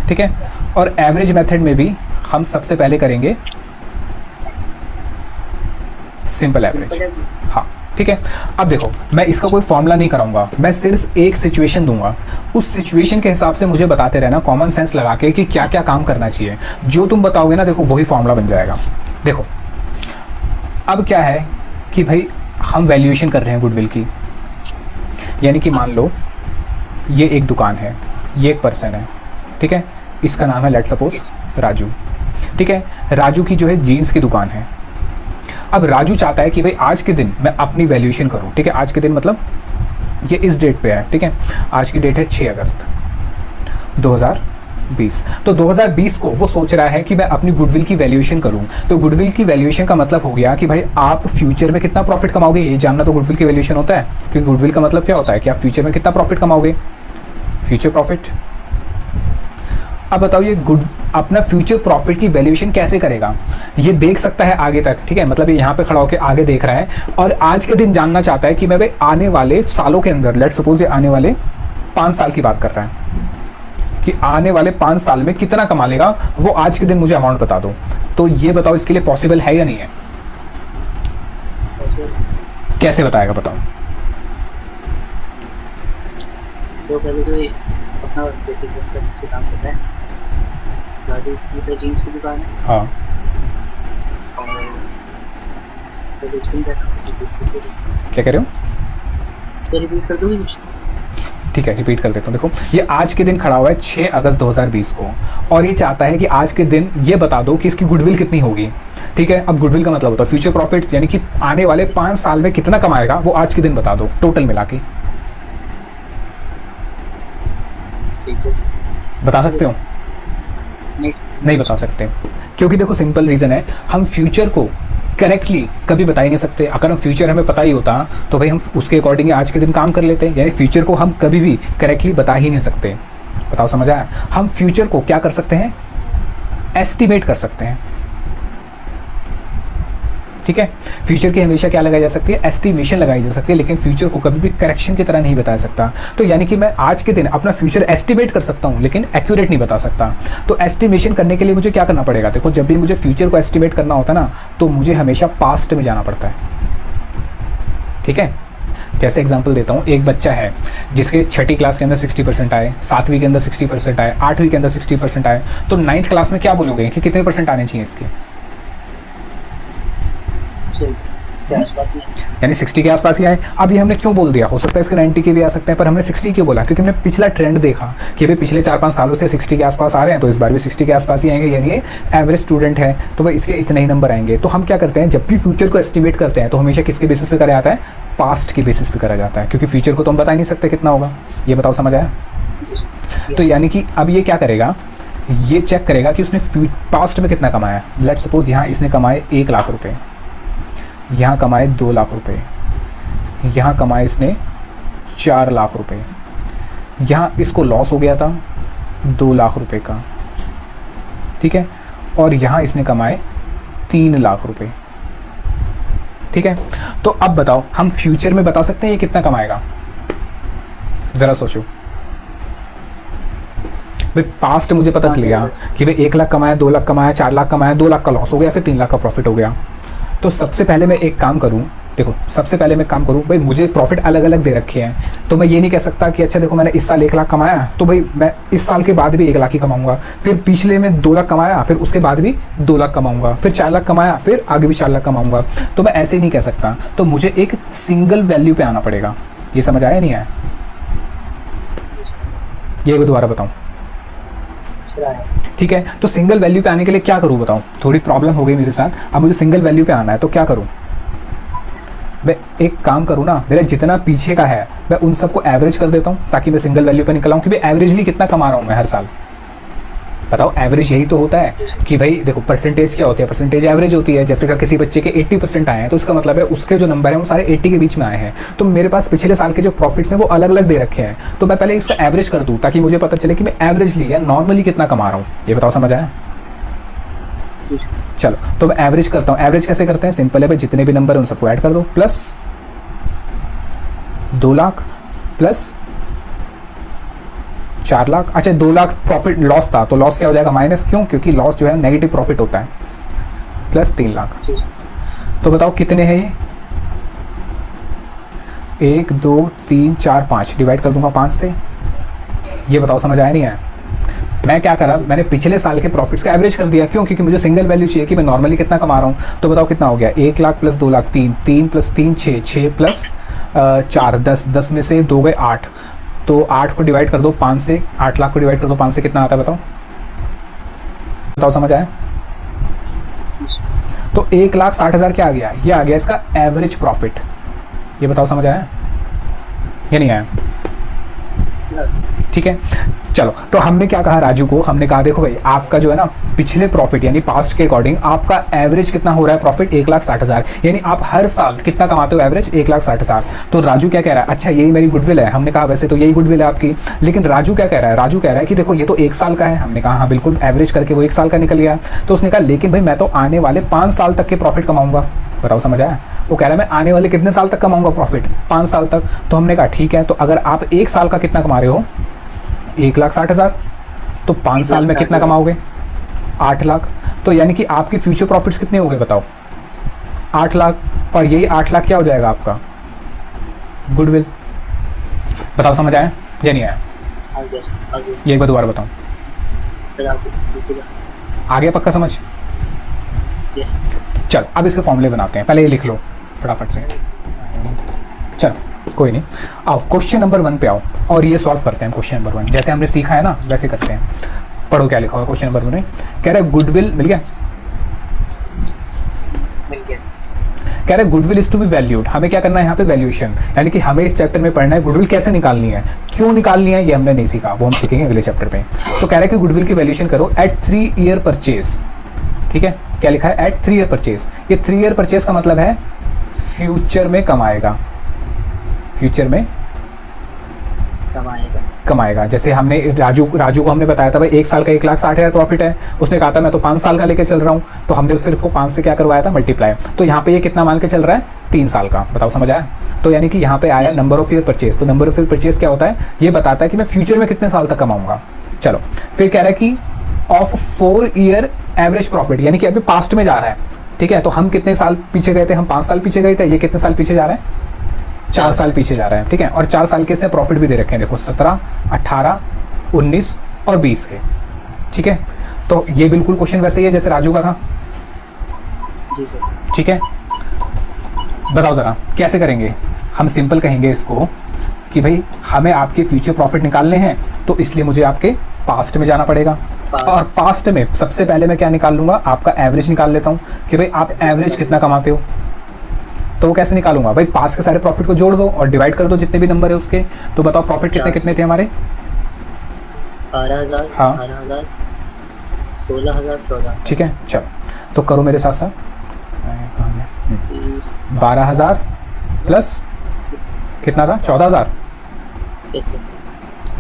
ठीक है। और एवरेज मेथड में भी हम सबसे पहले करेंगे सिंपल एवरेज, हाँ, ठीक है। अब देखो मैं इसका कोई फॉर्मूला नहीं कराऊंगा, मैं सिर्फ एक सिचुएशन दूंगा, उस सिचुएशन के हिसाब से मुझे बताते रहना कॉमन सेंस लगा के कि क्या क्या काम करना चाहिए। जो तुम बताओगे ना, देखो वही फॉर्मूला बन जाएगा। देखो अब क्या है कि भाई हम वैल्यूएशन कर रहे हैं गुडविल की, यानी कि मान लो ये एक दुकान है, ये एक पर्सन है, ठीक है, इसका नाम है लेट सपोज राजू, ठीक है। राजू की जो है जीन्स की दुकान है। अब राजू चाहता है कि भाई आज के दिन मैं अपनी वैल्यूएशन करूं, ठीक है। आज के दिन मतलब ये इस डेट पे है, ठीक है, आज की डेट है 6 अगस्त 2020। तो 2020 को वो सोच रहा है कि मैं अपनी गुडविल की वैल्यूएशन करूं। तो गुडविल की वैल्यूएशन का मतलब हो गया कि भाई आप फ्यूचर में कितना प्रॉफिट कमाओगे, ये जानना तो गुडविल की वैल्यूएशन होता है। क्योंकि गुडविल का मतलब क्या होता है कि आप फ्यूचर में कितना प्रॉफिट कमाओगे, फ्यूचर प्रॉफिट। अब बताओ ये अपना फ्यूचर प्रॉफिट की वैल्यूएशन कैसे करेगा, ये देख सकता है आगे तक, ठीक है। मतलब ये यहाँ पे खड़ा होकर आगे देख रहा है, और आज के दिन जानना चाहता है कि मैं भाई आने वाले सालों के अंदर, लेट सपोज ये आने वाले 5 साल की बात कर रहा है, कि आने वाले 5 साल में कितना कमा लेगा, वो आज के दिन मुझे अमाउंट बता दो। तो ये बताओ इसके लिए पॉसिबल है या नहीं है, कैसे बताएगा बताओ। तो पहले तो अपना से काम करता है, राजू की जीन्स की दुकान है, हाँ, और क्या कह रहे हो, तो रिपीट कर दूंगी, ठीक है, रिपीट कर देता हूँ। देखो ये आज के दिन खड़ा हुआ है 6 अगस्त 2020 को, और ये चाहता है कि आज के दिन ये बता दो कि इसकी गुडविल कितनी होगी, ठीक है। अब गुडविल का मतलब होता है फ्यूचर प्रॉफिट, यानी कि आने वाले 5 साल में कितना कमाएगा, वो आज के दिन बता दो टोटल मिला के। बता सकते हो? नहीं बता सकते, क्योंकि देखो सिंपल रीज़न है, हम फ्यूचर को करेक्टली कभी बता ही नहीं सकते। अगर हम फ्यूचर हमें पता ही होता तो भाई हम उसके अकॉर्डिंग आज के दिन काम कर लेते हैं, यानी फ्यूचर को हम कभी भी करेक्टली बता ही नहीं सकते। बताओ समझ आया? हम फ्यूचर को क्या कर सकते हैं, एस्टिमेट कर सकते हैं, ठीक है। फ्यूचर की हमेशा क्या लगाई जा सकती है, एस्टिमेशन लगाई जा सकती है, लेकिन फ्यूचर को कभी भी करेक्शन की तरह नहीं बता सकता। तो यानी कि मैं आज के दिन अपना फ्यूचर एस्टिमेट कर सकता हूं, लेकिन एक्यूरेट नहीं बता सकता। तो एस्टिमेशन करने के लिए मुझे क्या करना पड़ेगा, देखो जब भी मुझे फ्यूचर को एस्टिमेट करना होता है ना, तो मुझे हमेशा पास्ट में जाना पड़ता है, ठीक है। जैसे एग्जांपल देता हूँ, एक बच्चा है जिसके 6ठी क्लास के अंदर 60% आए, 7वीं के अंदर 60% आए, 8वीं के अंदर 60% आए, तो 9th क्लास में क्या बोलोगे कि कितने परसेंट आने चाहिए इसके? इसके आसपास में। यानी 60 के आसपास ही आए। अब ये हमने क्यों बोल दिया, हो सकता है इसके 90 के भी आ सकते हैं, पर हमने 60 क्यों बोला, क्योंकि हमने पिछला ट्रेंड देखा कि भाई पिछले 4-5 सालों से 60 के आसपास आ रहे हैं, तो इस बार भी 60 के आसपास ही आएंगे, यानी ये एवरेज स्टूडेंट है तो भाई इसके इतने ही नंबर आएंगे। तो हम क्या करते हैं, जब भी फ्यूचर को एस्टिमेट करते हैं तो हमेशा किसके बेसिस पे करा जाता है, पास्ट के बेसिस पे करा जाता है, क्योंकि फ्यूचर को तो हम बता ही नहीं सकते कितना होगा। ये बताओ समझ आया? तो यानी कि अब ये क्या करेगा, ये चेक करेगा कि उसने पास्ट में कितना कमाया। लेट सपोज यहाँ इसने कमाए 1 लाख रुपए, यहाँ कमाए 2 लाख रुपए, यहाँ कमाए इसने 4 लाख रुपए, यहाँ इसको लॉस हो गया था 2 लाख रुपए का, ठीक है, और यहाँ इसने कमाए 3 लाख रुपए, ठीक है। तो अब बताओ हम फ्यूचर में बता सकते हैं ये कितना कमाएगा, ज़रा सोचो भाई। पास्ट मुझे पता चल गया कि भाई 1 लाख कमाया, 2 लाख कमाया, 4 लाख कमाया, 2 लाख का लॉस हो गया, फिर 3 लाख का प्रॉफिट हो गया। तो सबसे पहले मैं एक काम करूं, देखो सबसे पहले मैं काम करूं, भाई मुझे प्रॉफिट अलग अलग दे रखे हैं, तो मैं ये नहीं कह सकता कि अच्छा देखो मैंने इस साल 1 लाख कमाया तो भाई मैं इस साल के बाद भी 1 लाख ही कमाऊंगा, फिर पिछले में 2 लाख कमाया, फिर उसके बाद भी 2 लाख कमाऊंगा, फिर 4 लाख कमाया, फिर आगे भी 4 लाख कमाऊंगा। तो मैं ऐसे ही नहीं कह सकता, तो मुझे एक सिंगल वैल्यू पे आना पड़ेगा। ये समझ आया नहीं आया? ये दोबारा बताऊँ, ठीक है। तो सिंगल वैल्यू पे आने के लिए क्या करूँ बताऊँ, थोड़ी प्रॉब्लम हो गई मेरे साथ। अब मुझे सिंगल वैल्यू पे आना है तो क्या करूँ, मैं एक काम करूँ ना, मेरा जितना पीछे का है मैं उन सबको एवरेज कर देता हूँ ताकि मैं सिंगल वैल्यू पे निकल आऊँ कि भाई एवरेजली कितना कमा रहा हूँ मैं हर साल। बताओ एवरेज यही तो होता है कि भाई देखो परसेंटेज क्या होती है, परसेंटेज एवरेज होती है। जैसे कि किसी बच्चे के 80% आए हैं तो इसका मतलब है उसके जो नंबर हैं वो सारे 80 के बीच में आए हैं। तो मेरे पास पिछले साल के जो प्रॉफिट्स हैं वो अलग अलग दे रखे हैं, तो मैं पहले इसका एवरेज कर दूँ ताकि मुझे पता चले कि मैं एवरेजली या नॉर्मली कितना कमा रहा हूँ। ये बताओ समझ आया? चलो तो मैं एवरेज करता हूँ। एवरेज कैसे करते हैं, सिंपल है भाई, जितने भी नंबर हैं उन सबको ऐड कर दो, प्लस 2 लाख प्लस 4 लाख। अच्छा 2 लाख प्रॉफिट लॉस था तो लॉस क्या हो जाएगा, माइनस, क्यों, क्योंकि लॉस जो है नेगेटिव प्रॉफिट होता है, प्लस 3 लाख। तो बताओ कितने हैं ये, 1 2 3 4 5, डिवाइड कर दूंगा 5 से। ये बताओ समझ आया नहीं आया? मैं क्या करा, मैंने पिछले साल के प्रॉफिट्स का एवरेज कर दिया, क्यों, क्योंकि मुझे सिंगल वैल्यू चाहिए कि मैं नॉर्मली कितना कमा रहा हूँ। तो बताओ कितना हो गया, 1 lakh plus 2 lakh 3, 3 plus 3 6, 6 plus 4 10, 10 में से 2 गए 8, तो 8 को डिवाइड कर दो 5 से, 8 लाख को डिवाइड कर दो 5 से, कितना आता है बताओ? बताओ समझ आया? तो 1,60,000 क्या आ गया, ये आ गया इसका एवरेज प्रॉफिट। ये बताओ समझ आया या नहीं आया? ठीक है, चलो तो हमने क्या कहा राजू को, हमने कहा देखो भाई आपका जो है ना पिछले प्रॉफिट यानी पास्ट के अकॉर्डिंग आपका एवरेज कितना हो रहा है प्रॉफिट, 1,60,000, यानी आप हर साल कितना कमाते हो एवरेज, 1,60,000। तो राजू क्या कह रहा है, अच्छा यही मेरी गुडविल है। हमने कहा वैसे तो यही गुडविल है आपकी, लेकिन राजू क्या कह रहा है, राजू कह रहा है कि देखो ये तो 1 साल का है। हमने कहा हाँ बिल्कुल, एवरेज करके वो 1 साल का निकल गया। तो उसने कहा लेकिन भाई मैं तो आने वाले 5 साल तक के प्रॉफिट कमाऊंगा। बताओ समझ आया? वो कह रहा है मैं आने वाले कितने साल तक कमाऊंगा प्रॉफिट, 5 साल तक। तो हमने कहा ठीक है, तो अगर आप 1 साल का कितना कमा रहे हो, 1,60,000, तो 5 साल में कितना कमाओगे, 8 लाख। तो यानी कि आपके फ्यूचर प्रॉफिट्स कितने हो गए बताओ, 8 लाख, और यही 8 लाख क्या हो जाएगा आपका गुडविल। बताओ समझ आया या नहीं आया? ये एक बार दोबारा बताओ, आ गया पक्का समझ? चल अब इसके फॉर्मूले बनाते हैं, पहले ये लिख लो फटाफट से। चलो कोई नहीं, आओ क्वेश्चन नंबर 1 पे आओ और ये सॉल्व करते हैं। क्वेश्चन नंबर 1 जैसे हमने सीखा है ना वैसे करते हैं। पढ़ो क्या लिखा हुआ क्वेश्चन नंबर 1 में, कह रहा है गुडविल मिल गया, कह रहा है goodwill is to be valued. हमें क्या करना है यहाँ पे वैल्यूएशन, यानी कि हमें इस चैप्टर में पढ़ना है गुडविल कैसे निकालनी है, क्यों निकालनी है ये हमने नहीं सीखा, वो हम सीखेंगे अगले चैप्टर पे। तो कह रहा है कि गुडविल की वैल्यूएशन करो एट 3 ईयर परचेज। ठीक है, क्या लिखा है, एट 3 ईयर परचेज। ये 3 ईयर परचेज का मतलब है फ्यूचर में कमाएगा, फ्यूचर में कमाएगा। जैसे हमने राजू को हमने बताया था भाई 1 साल का 1,60,000 प्रॉफिट है, उसने कहा था मैं तो 5 साल का लेके चल रहा हूँ, तो हमने उस फिर को 5 से क्या करवाया था मल्टीप्लाई। तो यहाँ पे ये कितना मान के चल रहा है, 3 साल का। बताओ समझ आया? तो यानी कि यहाँ पे आया नंबर ऑफ ईयर परचेज। तो नंबर ऑफ ईयर परचेज क्या होता है, ये बताता है कि मैं फ्यूचर में कितने साल तक कमाऊंगा। चलो फिर कह रहा है कि ऑफ 4 ईयर एवरेज प्रॉफिट, यानी कि अभी पास्ट में जा रहा है। ठीक है, तो हम कितने साल पीछे गए थे, हम 5 साल पीछे गए थे, ये कितने साल पीछे जा रहा है, 4 साल पीछे जा रहा है। ठीक है, और 4 साल के इसने प्रॉफिट भी दे रखे हैं, देखो 17, 18, 19 और 20 के। ठीक है, तो ये बिल्कुल क्वेश्चन वैसे ही है जैसे राजू का था। जी सर। ठीक है, बताओ ज़रा कैसे करेंगे? हम सिंपल कहेंगे इसको कि भाई हमें आपके फ्यूचर प्रॉफिट निकालने हैं, तो इसलिए मुझे आपके पास्ट में जाना पड़ेगा। और पास्ट में सबसे पहले मैं क्या निकाल लूँगा? आपका एवरेज निकाल लेता हूँ कि भाई आप एवरेज कितना कमाते हो। तो वो कैसे निकालूंगा? भाई पास्ट के सारे प्रॉफिट को जोड़ दो और डिवाइड कर दो जितने भी नंबर है उसके। तो बताओ प्रॉफिट कितने कितने थे हमारे? 12,000, हाँ 18,000, 16,000, 14,000, ठीक है, चलो तो करो मेरे साथ साथ। 30, 12,000 प्लस कितना था? 14,000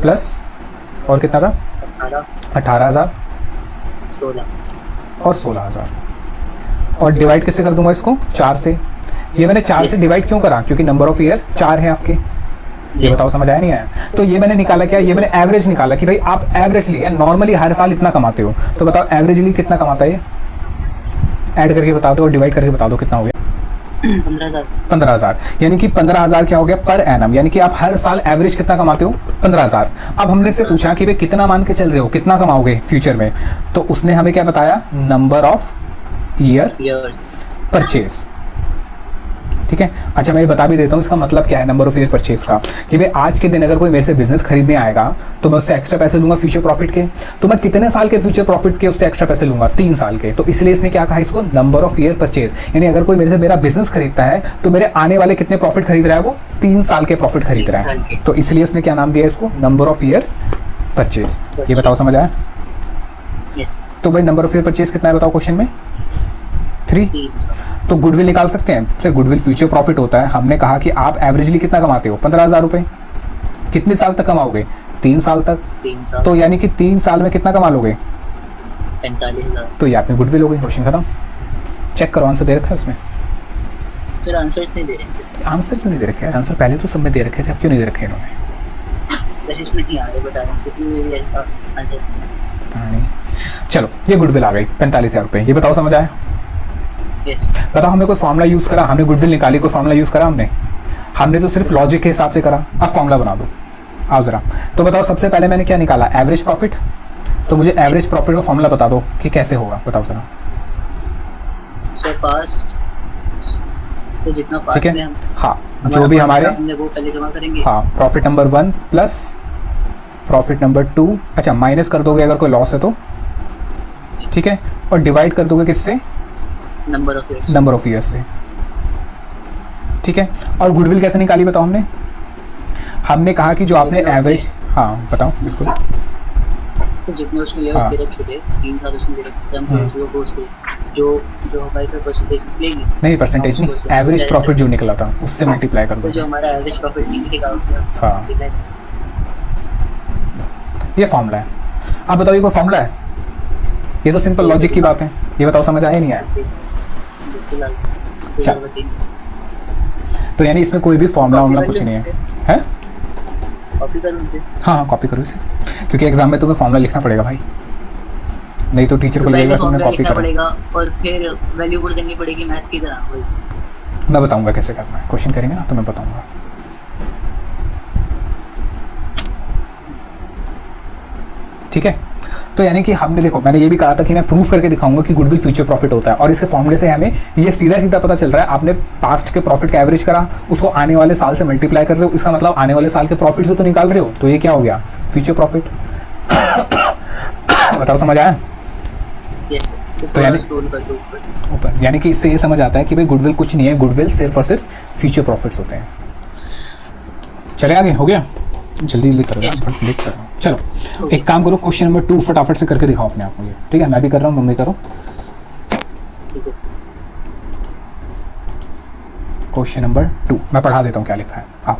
प्लस और कितना था? 18,000 16, और 16,000। और डिवाइड किससे कर दूंगा इसको? 4 से। ये मैंने 4 से डिवाइड क्यों करा? क्योंकि नंबर ऑफ ईयर 4 है आपके। ये बताओ समझ आया नहीं आया? तो ये मैंने निकाला क्या? ये मैंने एवरेज निकाला कि भाई आप एवरेजली नॉर्मली हर साल इतना कमाते हो। तो बताओ एवरेजली कितना कमाता है ये? ऐड करके बता दो और डिवाइड करके बता दो कितना हो गया। 15,000। यानी कि 15,000 क्या हो गया? Per annum. यानी कि आप हर साल एवरेज कितना कमाते हो? 15,000। अब हमने से पूछा कि भाई कितना मान के चल रहे हो, कितना कमाओगे फ्यूचर में? तो उसने हमें क्या बताया? Number of year purchase. ठीक है, अच्छा मैं ये बता भी देता हूँ इसका मतलब क्या है नंबर ऑफ ईयर परचेज का, कि भाई आज के दिन अगर कोई मेरे से बिजनेस खरीदने आएगा तो मैं उससे एक्स्ट्रा पैसे लूंगा फ्यूचर प्रॉफिट के। तो मैं कितने साल के फ्यूचर प्रॉफिट के उससे एक्स्ट्रा पैसे लूंगा? 3 साल के। तो इसलिए इसने क्या कहा इसको? Number of year purchase. यानी अगर कोई मेरे से मेरा बिजनेस खरीदता है तो मेरे आने वाले कितने प्रॉफिट खरीद रहा है? वो 3 साल के प्रॉफिट खरीद रहा है। तो इसलिए उसने क्या नाम दिया इसको? Number of year purchase. ये बताओ समझ आया? तो भाई नंबर ऑफ ईयर परचेज कितना है बताओ क्वेश्चन में? 3। तो गुडविल निकाल सकते हैं। फिर गुडविल फ्यूचर प्रॉफिट होता है। हमने कहा कि आप एवरेजली कितना कमाते हो? 15,000 रुपये। कितने साल तक कमाओगे? 3 साल तक। 3 साल, तो यानी कि 3 साल में कितना कमा लोगे? 45,000। तो ये आपने गुडविल हो गई। क्वेश्चन खत्म। चेक करो आंसर दे रखा है उसमें। फिर आंसर्स नहीं दे रहे। आंसर क्यों नहीं दे रखे यार? आंसर पहले तो सब में दे रखे थे, अब क्यों नहीं दे रखे इन्होंने? कोशिश में नहीं आ रहे, बता रहा हूँ किसी में भी आंसर पता नहीं। चलो ये गुडविल आ गई 45,000 रुपये। ये बताओ समझ आया? बताओ हमने कोई फॉर्मूला यूज़ करा? हमने गुडविल निकाली, कोई फॉर्मूला यूज़ करा हमने तो सिर्फ लॉजिक के हिसाब से करा। अब फॉर्मूला बना दो। आओ ज़रा। तो बताओ सबसे पहले मैंने क्या निकाला? Average profit. तो मुझे एवरेज प्रॉफिट का फॉर्मूला बता दो कि कैसे होगा, बताओ ज़रा। पास्ट तो जितना ठीक पास्ट है, में हम हाँ जो भी हमारे, हमने वो पहले जमा करेंगे। हाँ profit number 1 plus profit number 2। अच्छा माइनस कर दोगे अगर कोई लॉस है तो, ठीक है, और डिवाइड कर दोगे किससे? नंबर ऑफ ईयर्स से। ठीक है, और गुडविल कैसे निकाली बताओ हमने कहा कि जो आपने एवरेज, हाँ बताओ बिल्कुल। सर जितने उसने ईयर्स दे रखे थे, 3 साल उसने दे रखे थे, हम उसको जो हमारे सर परसेंटेज निकलेगी, नहीं परसेंटेज नहीं, एवरेज प्रॉफिट जो निकला था उससे मल्टीप्लाई कर दो। जो हमारा एवरेज प्रॉफिट निकलेगा उससे हाँ ये फॉर्मूला है। अब बताओ ये कोई फॉर्मूला है? ये तो सिंपल लॉजिक की बात है। ये बताओ समझ आया नहीं आया? तो यानी इसमें कोई भी फॉर्मूला कुछ नहीं है? कॉपी करूं इसे? हाँ कॉपी करो इसे, क्योंकि एग्जाम में तुम्हें फॉर्मूला लिखना पड़ेगा भाई, नहीं तो टीचर को लगेगा तुमने कॉपी करा। पड़ेगा और फिर वैल्यू पुट करनी पड़ेगी मैथ्स की तरह। मैं बताऊंगा कैसे करना है, क्वेश्चन करेंगे ना तो मैं बताऊंगा। ठीक है, तो यानी कि हमने देखो मैंने ये भी कहा था कि मैं प्रूफ करके दिखाऊंगा कि गुडविल फ्यूचर प्रॉफिट होता है, और इसके फॉर्मूले से हमें ये सीधा सीधा पता चल रहा है। आपने पास्ट के प्रॉफिट का एवरेज करा, उसको आने वाले साल से मल्टीप्लाई कर रहे हो, इसका मतलब आने वाले साल के प्रॉफिट से तो निकाल रहे हो, तो ये क्या हो गया? Future profit. बताओ समझ आया? तो यानी ऊपर, यानी कि इससे ये समझ आता है कि भाई गुडविल कुछ नहीं है, गुडविल सिर्फ और सिर्फ फ्यूचर प्रॉफिट्स होते हैं। चले आगे, हो गया? जल्दी जल्दी करो यार, लिख कर। चलो एक काम करो, क्वेश्चन नंबर 2 फटाफट से करके दिखाओ अपने आप मुझे। ठीक है, मैं भी कर रहा हूँ, मम्मी करो। क्वेश्चन नंबर 2 मैं पढ़ा देता हूँ क्या लिखा है। आओ,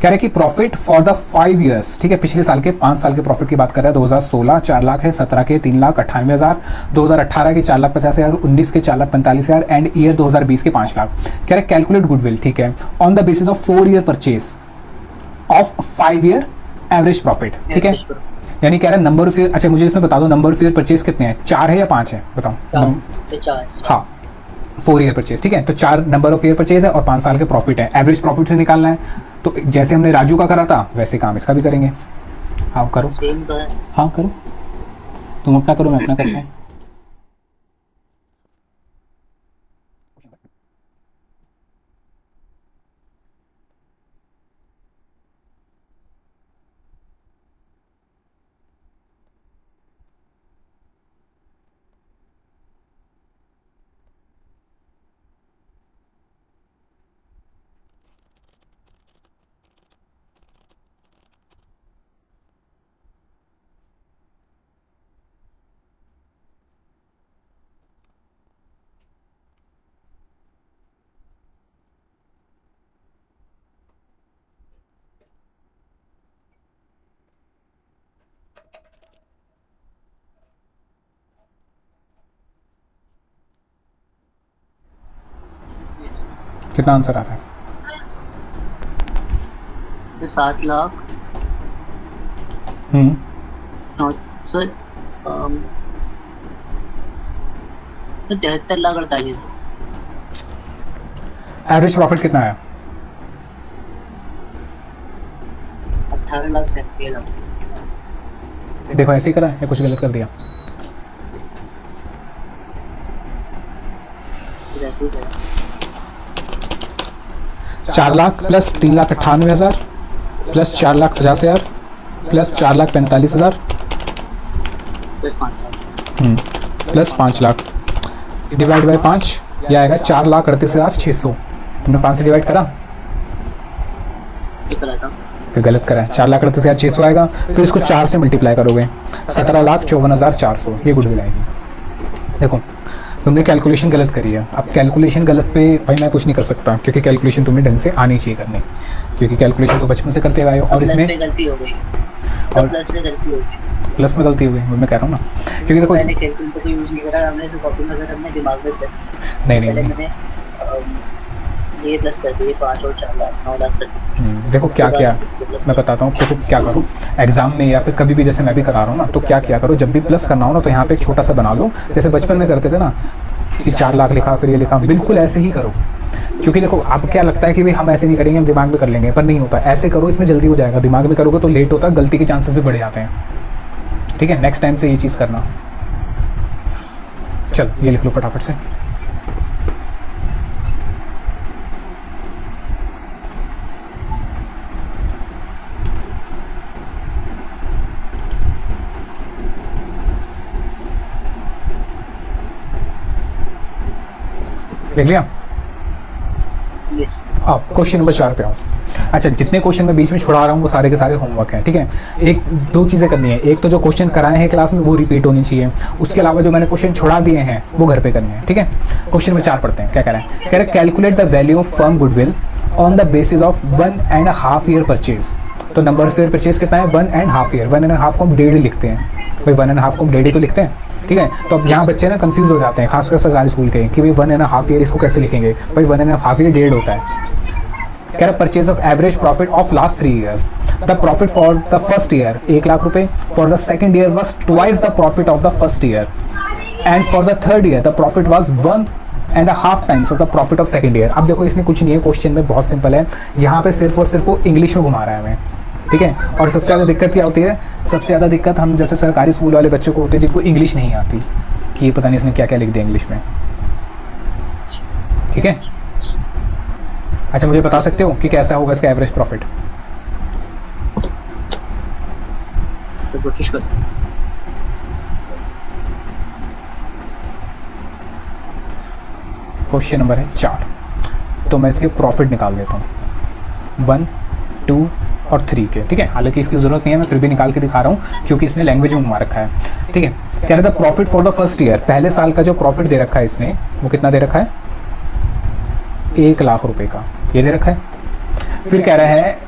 कह रहे कि प्रॉफिट फॉर द 5 ईयर्स, ठीक है, पिछले साल के 5 साल के प्रॉफिट की बात कर रहा है। 2016 4 लाख है, 17 के 3,98,000, 2018 के 4,50,000, 19 के 4,45,000 एंड ईयर 2020 के 5 लाख। कह रहे कैलकुलेट गुडविल, ठीक है, on the basis of 4 year purchase of 5 year average profit. ठीक है, यानी कह रहा है नंबर ऑफ ईयर। अच्छा मुझे इसमें बता दो नंबर ऑफ ईयर परचेज कितने हैं, 4 है या 5 है बताओ? 4। हाँ 4 ईयर परचेज, ठीक है, तो 4 नंबर ऑफ ईयर परचेज है और 5 साल के प्रॉफिट है। एवरेज प्रॉफिट से निकालना है, तो जैसे हमने राजू का करा था वैसे काम इसका भी करेंगे। हाँ करो, हाँ करो, तुम अपना करो मैं अपना करता हूँ। कितना आंसर आ रहा है? तो 7 lakh sir 73 lakh 48। Average profit कितना आया? 18 लाख 37 लाख। देखो ऐसे ही करा या कुछ गलत कर दिया? ऐसे ही करा। 4 lakh plus 3,98,000 plus 4,50,000 plus 4,45,000 plus 5 lakh plus 5 lakh divide by 5, यह आएगा 4,38,600। तुमने 5 से डिवाइड करा, ये करा था। फिर गलत करा है। 4,38,600 आएगा, फिर इसको 4 से मल्टीप्लाई करोगे 17,54,400, ये गुडविल आएगी। देखो तुमने कैलकुलेशन गलत करी है। अब कैलकुलेशन गलत पे भाई मैं कुछ नहीं कर सकता, क्योंकि कैलकुलेशन तुम्हें ढंग से आनी चाहिए करनी, क्योंकि कैलकुलेशन तो बचपन से करते आए हो। और इसमें गलती हो गई, और प्लस में गलती हो गई। प्लस में गलती हुई, मैं कह रहा हूँ ना, क्योंकि देखो मैंने कैलकुलेटर को यूज नहीं करा, हमने इसे कॉपी में कर अपने दिमाग में प्लस। नहीं पहले नहीं मैंने ये प्लस कर दिए 5 और 4 लाख 9 लाख कर दिए। देखो क्या क्या मैं बताता हूँ, देखो क्या करो एग्जाम में या फिर कभी भी, जैसे मैं भी करा रहा हूँ ना, तो क्या क्या करो, जब भी प्लस करना हो ना तो यहाँ पे एक छोटा सा बना लो, जैसे बचपन में करते थे ना कि 4 लाख लिखा फिर ये लिखा, बिल्कुल ऐसे ही करो। क्योंकि देखो अब क्या लगता है कि भाई हम ऐसे नहीं करेंगे, हम दिमाग में कर लेंगे, पर नहीं होता। ऐसे करो, इसमें जल्दी हो जाएगा। दिमाग में करोगे तो लेट होता है, गलती के चांसेस भी बढ़ जाते हैं। ठीक है, नेक्स्ट टाइम से ये चीज़ करना। चल ये लिख लो फटाफट से। लिख लिया? यस। अब क्वेश्चन नंबर 4 पे आओ। अच्छा, जितने क्वेश्चन मैं बीच में छुड़ा रहा हूँ वो सारे के सारे होमवर्क हैं। ठीक है, एक दो चीज़ें करनी है, एक तो जो क्वेश्चन कराए हैं क्लास में वो रिपीट होनी चाहिए, उसके अलावा जो मैंने क्वेश्चन छुड़ा दिए हैं वो घर पे करने हैं। ठीक है, क्वेश्चन नंबर 4 पढ़ते हैं। क्या कह रहे हैं? कह रहे calculate the value of firm goodwill on the basis of 1.5 year purchase. तो नंबर ऑफ ईयर परचेज कितना है? 1.5 ईयर। 1.5 को हम 1.5 लिखते हैं भाई, 1.5 को हम 1.5 तो लिखते हैं। ठीक है, तो अब यहाँ बच्चे ना कंफ्यूज हो जाते हैं, खासकर सरकारी स्कूल के, कि भाई 1.5 ईयर इसको कैसे लिखेंगे? भाई 1.5 ईयर 1.5 होता है। कह रहा purchase of average profit of last 3 years, the profit for the first year 1 lakh रुपए, for the second year was twice the profit of the first year, and for the third year the profit was 1.5 times of the profit of second year. अब देखो इसमें कुछ नहीं है, question में बहुत simple है, यहाँ पे सिर्फ और सिर्फ वो इंग्लिश में घुमा रहा है हमें। ठीक है, और सबसे ज़्यादा दिक्कत क्या होती है? सबसे ज़्यादा दिक्कत हम जैसे सरकारी स्कूल वाले बच्चों को होती है जिनको इंग्लिश नहीं आती, कि ये पता नहीं इसने क्या क्या लिख दिया इंग्लिश में। ठीक है, अच्छा मुझे बता सकते हो कि कैसा होगा इसका एवरेज प्रॉफिट? तो कोशिश कर। क्वेश्चन नंबर है 4, तो मैं इसके प्रॉफिट निकाल देता हूँ 1, 2 और 3 के। ठीक है, हालांकि इसकी ज़रूरत नहीं है, मैं फिर भी निकाल के दिखा रहा हूँ क्योंकि इसने लैंग्वेज में घुमा रखा है। ठीक है, कह रहा था profit for the first year, पहले साल का जो प्रॉफिट दे रखा है इसने वो कितना दे रखा है? 1 लाख रुपए का, ये दे रखा है। फिर कह रहा है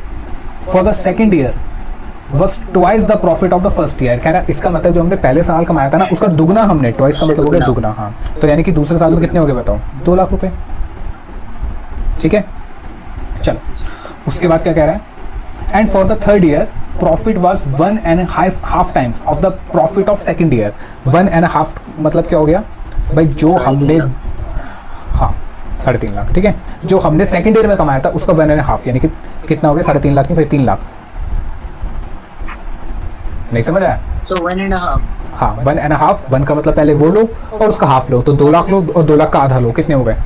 for the second year was twice the profit of the first year. कह रहा है इसका मतलब जो हमने पहले साल कमाया था ना उसका दुगना हमने, ट्वाइस का मतलब हो गया दुगना। हाँ, तो यानी कि दूसरे साल में कितने हो गए बताओ? 2 लाख रुपए। ठीक है, चलो उसके बाद क्या कह रहा है? And for the third year profit was 1.5 times of the profit of second year. 1.5 मतलब क्या हो गया भाई? जो हमने, हाँ 3.5 लाख। ठीक है, जो हमने सेकेंड ईयर में कमाया था उसका 1.5, यानी कि कितना हो गया? 3.5 लाख नहीं भाई, 3 लाख। नहीं समझ आया? So 1.5। हाँ 1.5, 1 का मतलब पहले वो लो और उसका हाफ लो, तो 2 लाख लो और 2 लाख का आधा लो, कितने हो गए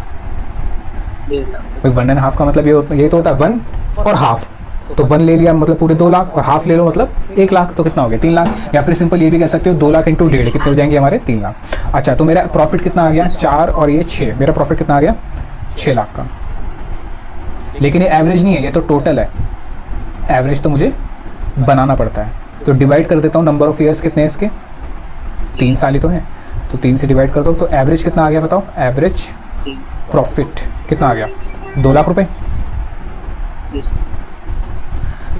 1.5 लाख। भाई? 1.5 का मतलब ये तो होता है 1 और हाफ, तो 1 ले लिया मतलब पूरे 2 लाख, और हाफ ले लो मतलब 1 लाख, तो कितना हो गया? 3 लाख। या फिर सिंपल ये भी कह सकते हो 2 लाख इंटू 1.5 कितने हो जाएंगे हमारे? 3 लाख। अच्छा, तो मेरा प्रॉफिट कितना आ गया? 4 और ये 6, मेरा प्रॉफिट कितना आ गया? 6 लाख का। लेकिन ये एवरेज नहीं है, ये तो टोटल है। एवरेज तो मुझे बनाना पड़ता है, तो डिवाइड कर देता हूँ। नंबर ऑफ ईयर्स कितने हैं इसके? 3 साल ही तो हैं, तो 3 से डिवाइड कर दो, तो एवरेज कितना आ गया बताओ? एवरेज प्रॉफिट कितना आ गया? 2 लाख रुपए।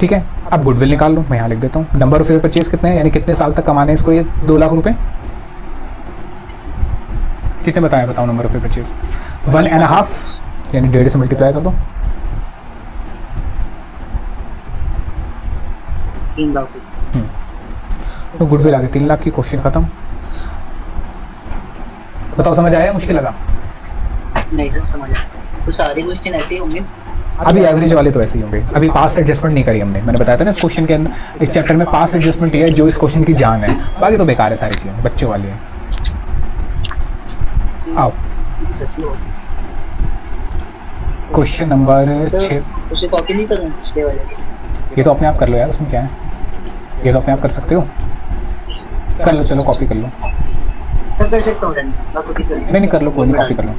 ठीक है, अब गुडविल निकाल लो, मैं यहाँ लिख देता हूँ। नंबर ऑफ ईयर परचेज कितने हैं, यानी कितने साल तक कमाने हैं इसको ये 2 लाख रुपए? कितने बताया बताओ नंबर ऑफ ईयर परचेज? 1.5 यानी 1.5 से मल्टीप्लाई कर दो, 3 लाख। तो गुडविल आ गई 3 लाख की, क्वेश्चन खत्म। बताओ समझ आया, मुश्किल लगा? नहीं सर समझ आया। तो सारे क्वेश्चन ऐसे ही होंगे? अभी एवरेज वाले तो ऐसे ही होंगे। अभी पास एडजस्टमेंट नहीं करी हमने, मैंने बताया था ना इस क्वेश्चन के अंदर, इस चैप्टर में पास एडजस्टमेंट है जो इस क्वेश्चन की जान है, बाकी तो बेकार है सारी चीज़ें, बच्चों वाली है। आओ ये तो सच में होगा। Question number 6। उसे कॉपी नहीं करूँ पिछले वाले की? ये तो अपने आप कर लो यार, उसमें क्या है, ये तो अपने आप कर सकते हो, कर लो, चलो कॉपी कर लो। सर कर सकता हूँ, मैं खुद ही कर लूँ। नहीं कर लो, कोई नहीं, कॉपी कर लो।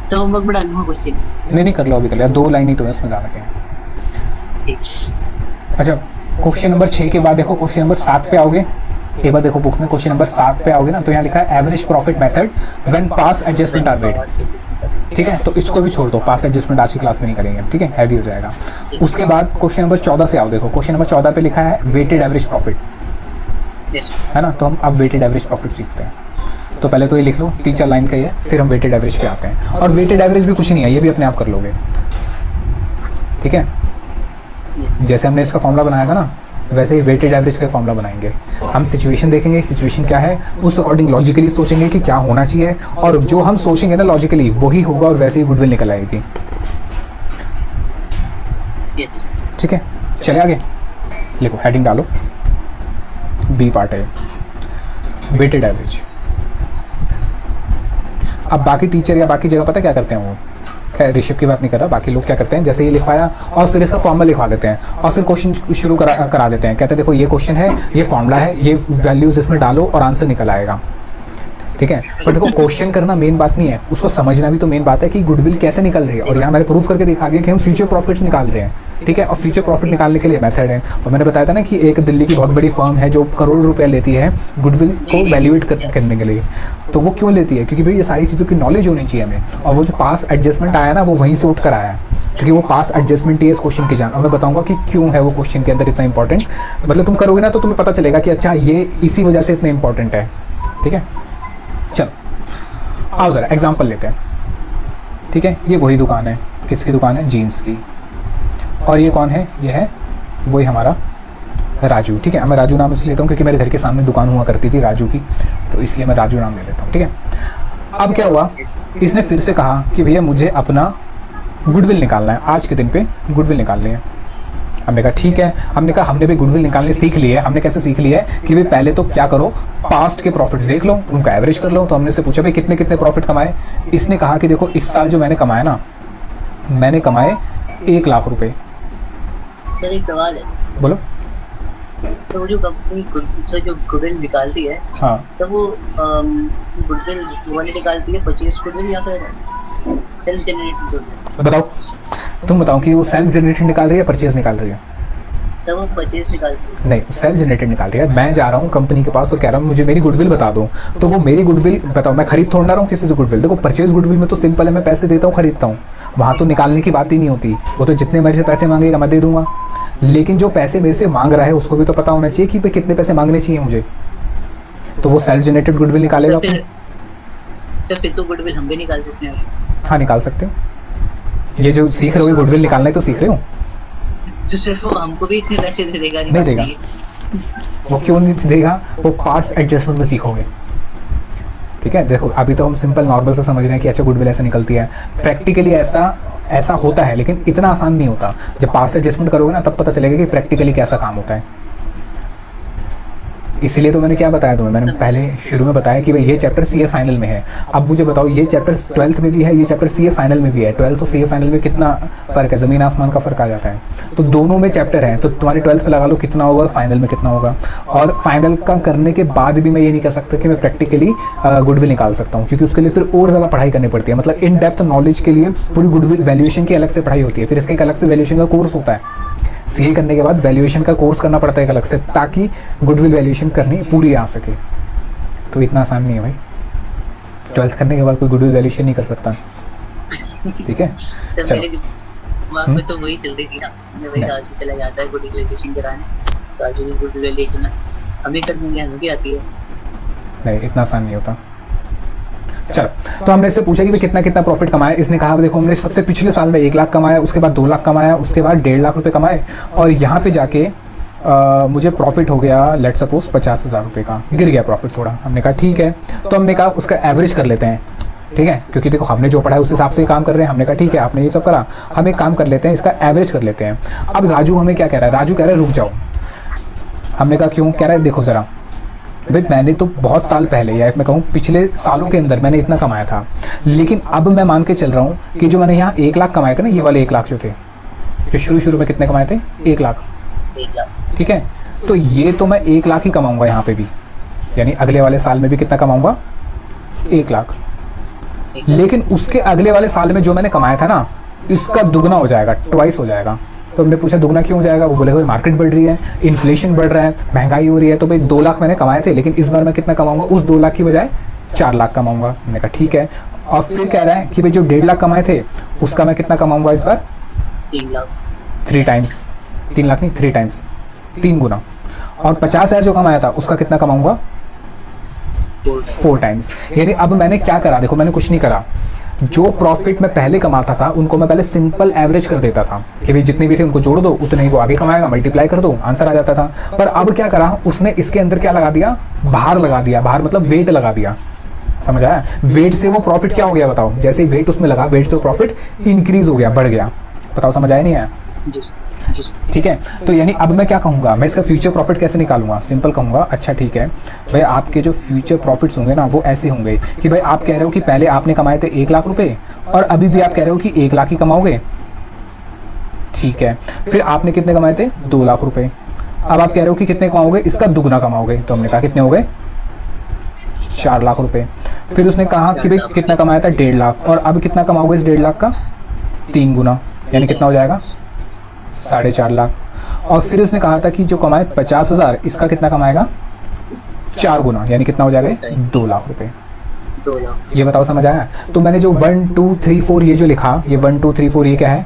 तो होमवर्क में डालूंगा क्वेश्चन? नहीं कर लो, अभी कर लो यार, 2 लाइन ही तो है उसमें, ज़्यादा क्या है। ठीक। अच्छा क्वेश्चन नंबर 6 के बाद देखो क्वेश्चन नंबर 7 पे आओगे। एक बार देखो बुक में क्वेश्चन नंबर 7 पे आओगे ना, तो यहाँ लिखा है average profit method when past adjustment are made. ठीक है, तो इसको भी छोड़ दो, पास एडजस्टमेंट आज की क्लास में नहीं करेंगे, ठीक है, हैवी हो जाएगा। उसके बाद क्वेश्चन नंबर 14 से आओ, देखो क्वेश्चन नंबर 14 पे लिखा है वेटेड एवरेज प्रॉफिट, है ना। तो हम अब वेटेड एवरेज प्रॉफिट सीखते हैं। तो पहले तो ये लिख लो 3-4 लाइन का ही है, फिर हम वेटेड एवरेज पे आते हैं। और वेटेड एवरेज भी कुछ नहीं है, ये भी अपने आप कर लोगे, ठीक है। जैसे हमने इसका फॉर्मूला बनाया था ना, वैसे ही वेटेड एवरेज का फॉर्मूला बनाएंगे। हम सिचुएशन देखेंगे, सिचुएशन क्या है, उस अकॉर्डिंग लॉजिकली सोचेंगे कि क्या होना चाहिए, और जो हम सोचेंगे ना लॉजिकली वही होगा, और वैसे ही गुडविल निकल आएगी। ठीक है, चले आगे, लिखो हेडिंग डालो, बी पार्ट है वेटेड एवरेज। अब बाकी टीचर या बाकी जगह पता क्या करते हैं, वो खैर ऋषभ की बात नहीं कर रहा, बाकी लोग क्या करते हैं, जैसे ये लिखवाया और फिर इसका फॉर्मूला लिखवा देते हैं, और फिर क्वेश्चन शुरू करा देते हैं, कहते हैं देखो ये क्वेश्चन है, ये फॉर्मूला है, ये वैल्यूज इसमें डालो और आंसर निकल आएगा। ठीक है, पर देखो क्वेश्चन करना मेन बात नहीं है, उसको समझना भी तो मेन बात है कि गुडविल कैसे निकल रही है। और यहाँ मैंने प्रूफ करके दिखा दिया कि हम फ्यूचर प्रॉफिट्स निकाल रहे हैं, ठीक है। और फ्यूचर प्रॉफिट निकालने के लिए मेथड है, और मैंने बताया था ना कि एक दिल्ली की बहुत बड़ी फर्म है जो करोड़ रुपया लेती है गुडविल को वैल्यूएट करने के लिए। तो वो क्यों लेती है, क्योंकि भाई ये सारी चीज़ों की नॉलेज होनी चाहिए हमें। और वो जो पास एडजस्टमेंट आया ना, वो वहीं से उठ कर आया है, क्योंकि वो पास एडजस्टमेंट ही है इस क्वेश्चन की जान। और मैं बताऊंगा कि क्यों है वो क्वेश्चन के अंदर इतना इंपॉर्टेंट, मतलब तुम करोगे ना तो तुम्हें पता चलेगा कि अच्छा ये इसी वजह से इतना इंपॉर्टेंट है। ठीक है, चलो आओ ज़रा एग्जाम्पल लेते हैं। ठीक है, ये वही दुकान है, किसकी दुकान है, जीन्स की। और ये कौन है, ये है वही हमारा राजू। ठीक है, मैं राजू नाम इसलिए लेता हूँ क्योंकि मेरे घर के सामने दुकान हुआ करती थी राजू की, तो इसलिए मैं राजू नाम ले लेता हूँ। ठीक है, अब क्या हुआ, इसने फिर से कहा कि भैया मुझे अपना गुडविल निकालना है, आज के दिन पे गुडविल निकालनी है। हमने कहा ठीक है, हमने कहा हमने भी गुडविल निकालने सीख ली है। हमने कैसे सीख लिया है कि भाई पहले तो क्या करो, पास्ट के प्रॉफिट्स देख लो, उनका एवरेज कर लो। तो हमने से पूछा भाई कितने कितने प्रॉफिट कमाए। इसने कहा कि देखो इस साल जो मैंने कमाया ना, मैंने कमाए 1 लाख रुपए। सर एक सवाल है, बोलो। तो जो कंपनी जो गुडविल निकालती है, हाँ, तो वो गुडविल वो निकालती है परचेज गुडविल या फिर सेल्फ जनरेटेड गुडविल? बताओ, तुम बताओ कि वो सेल्फ जनरेटेड निकाल रही है, परचेज निकाल रही है? तो वो परचेज निकालती है। नहीं, सेल्फ जनरेटेड निकाल रही है। मैं जा रहा हूँ कंपनी के पास और कह रहा हूँ मुझे मेरी गुडविल बता दो, तो वो मेरी गुडविल बताओ, मैं खरीद थोड़ा रहा हूँ किसी से गुडविल। देखो परचेज गुडविल में तो सिंपल है, मैं पैसे देता हूँ खरीदता हूँ, वहाँ तो निकालने की बात ही नहीं होती। वो तो जितने मेरे से पैसे मांगेगा मैं दे दूंगा, लेकिन जो पैसे मेरे से मांग रहा है उसको भी तो पता होना चाहिए कि भाई कितने पैसे मांगने चाहिए मुझे, तो वो सेल्फ जनरेटेड गुडविल निकालेगा। सर फिर तो गुडविल हम भी निकाल सकते हैं। हाँ निकाल सकते हो, ये जो सीख रहे हो गुडविल निकालना ही तो सीख रहे हो। जो सिर्फ वो हमको भी इतने पैसे दे देगा? नहीं देगा। वो क्यों नहीं देगा, वो पास एडजस्टमेंट में सीखोगे। ठीक है, देखो अभी तो हम सिंपल नॉर्मल से समझ रहे हैं कि अच्छा गुडविल ऐसे निकलती है, प्रैक्टिकली ऐसा होता है, लेकिन इतना आसान नहीं होता। जब पास एडजस्टमेंट करोगे ना तब पता चलेगा कि प्रैक्टिकली कैसा काम होता है। इसीलिए तो मैंने क्या बताया तुम्हें, मैंने पहले शुरू में बताया कि भाई ये चैप्टर सीए फाइनल में है। अब मुझे बताओ ये चैप्टर 12th में भी है, ये चैप्टर सीए फाइनल में भी है। 12th तो सीए फाइनल में कितना फ़र्क है, ज़मीन आसमान का फ़र्क आ जाता है। तो दोनों में चैप्टर हैं, तो तुम्हारी 12th पे लगा लो कितना होगा, फाइनल में कितना होगा। और फाइनल का करने के बाद भी मैं ये नहीं कह सकता कि मैं प्रैक्टिकली गुडविल निकाल सकता हूँ, क्योंकि उसके लिए फिर और ज़्यादा पढ़ाई करनी पड़ती है। मतलब इन डेप्थ नॉलेज के लिए पूरी गुडविल वैल्यूएशन की अलग से पढ़ाई होती है, फिर इसका एक अलग से वैल्यूएशन का कोर्स होता है। सीए करने के बाद वैल्यूएशन का कोर्स करना पड़ता है अलग से, ताकि गुडविल वैल्यूएशन करनी पूरी आ सके। तो इतना आसान नहीं है भाई, 12th करने के बाद कोई गुडविल वैल्यूएशन नहीं कर सकता। ठीक है, चलो दिमाग में तो वही चल रही थी ना, मैं वही राजू चला जाता है गुडविल वैल्यूएशन कराने, राजू की गुडविल वैल्यूएशन हम ही कर देंगे, हमें भी आती है। नहीं, इतना आसान नहीं होता। चलो, तो हमने इससे पूछा कि भाई कितना कितना प्रॉफिट कमाया। इसने कहा देखो हमने सबसे पिछले साल में 1 लाख कमाया, उसके बाद 2 लाख कमाया, उसके बाद 1.5 लाख रुपए कमाए, और यहाँ पे जाके मुझे प्रॉफिट हो गया लेट सपोज 50,000 रुपये का, गिर गया प्रॉफिट थोड़ा। हमने कहा ठीक है, तो हमने कहा उसका एवरेज कर लेते हैं, ठीक है, क्योंकि देखो हमने जो पढ़ा है उस हिसाब से काम कर रहे हैं। हमने कहा ठीक है, आपने ये सब करा, हम एक काम कर लेते हैं, इसका एवरेज कर लेते हैं। अब राजू हमें क्या कह रहा है, राजू कह रहा है रुक जाओ। हमने कहा क्यों? कह रहा है देखो ज़रा भाई, मैंने तो बहुत साल पहले या मैं कहूँ पिछले सालों के अंदर मैंने इतना कमाया था, लेकिन अब मैं मान के चल रहा हूँ कि जो मैंने यहाँ 1 लाख कमाए थे ना, ये वाले 1 लाख जो थे, जो शुरू में कितने कमाए थे? 1 लाख, ठीक है, तो ये तो मैं 1 लाख ही कमाऊँगा यहाँ पे भी, यानी अगले वाले साल में भी कितना कमाऊँगा? 1 लाख। लेकिन उसके अगले वाले साल में जो मैंने कमाया था ना, इसका दुगना हो जाएगा, ट्वाइस हो जाएगा। तो हमने पूछा दुगना क्यों हो जाएगा? वो बोले भाई मार्केट बढ़ रही है, इन्फ्लेशन बढ़ रहा है, महंगाई हो रही है, तो भाई 2 लाख मैंने कमाए थे, लेकिन इस बार मैं कितना कमाऊंगा? उस 2 लाख की बजाय 4 लाख कमाऊंगा। हमने कहा ठीक है, और फिर कह रहा है कि भाई जो 1.5 लाख कमाए थे उसका मैं कितना कमाऊंगा इस बार? 3 लाख। 3 टाइम्स, 3 लाख नहीं 3 टाइम्स, 3 गुना। और 50,000 जो कमाया था उसका कितना कमाऊंगा? 4 टाइम्स। यानी अब मैंने क्या करा, देखो मैंने कुछ नहीं करा, जो प्रॉफिट मैं पहले कमाता था उनको मैं पहले सिंपल एवरेज कर देता था कि भाई जितने भी थे उनको जोड़ दो, उतने ही वो आगे कमाएगा, मल्टीप्लाई कर दो, आंसर आ जाता था। पर अब क्या करा उसने, इसके अंदर क्या लगा दिया? भार लगा दिया। भार मतलब वेट लगा दिया, समझ आया? वेट से वो प्रॉफिट क्या हो गया बताओ? जैसे ही वेट उसमें लगा, वेट से वो प्रॉफिट इंक्रीज हो गया, बढ़ गया। बताओ समझ आया नहीं आया? ठीक है, तो यानी अब मैं क्या कहूँगा, मैं इसका फ्यूचर प्रॉफिट कैसे निकालूंगा? सिंपल कहूँगा, अच्छा ठीक है भाई, आपके जो फ्यूचर प्रॉफिट्स होंगे ना वो ऐसे होंगे कि भाई आप कह रहे हो कि पहले आपने कमाए थे 1 लाख रुपए, और अभी भी आप कह रहे हो कि 1 लाख ही कमाओगे, ठीक है। फिर आपने कितने कमाए थे? 2 लाख रुपए। अब आप कह रहे हो कि कितने कमाओगे? इसका दुगना कमाओगे। तो हमने कहा कितने हो गए? 4 लाख रुपए। फिर उसने कहा कि भाई कितना कमाया था? 1.5 लाख, और अब कितना कमाओगे इस 1.5 लाख का? 3 गुना, यानी कितना हो जाएगा? 4.5 लाख। और फिर उसने कहा था कि जो कमाए 50,000, इसका कितना कमाएगा? 4 गुना, यानी कितना हो जाएगा? 2 लाख रुपए। 2 लाख। ये बताओ समझ आया? तो मैंने जो 1 2 3 4 ये जो लिखा, ये 1 2 3 4 ये क्या है?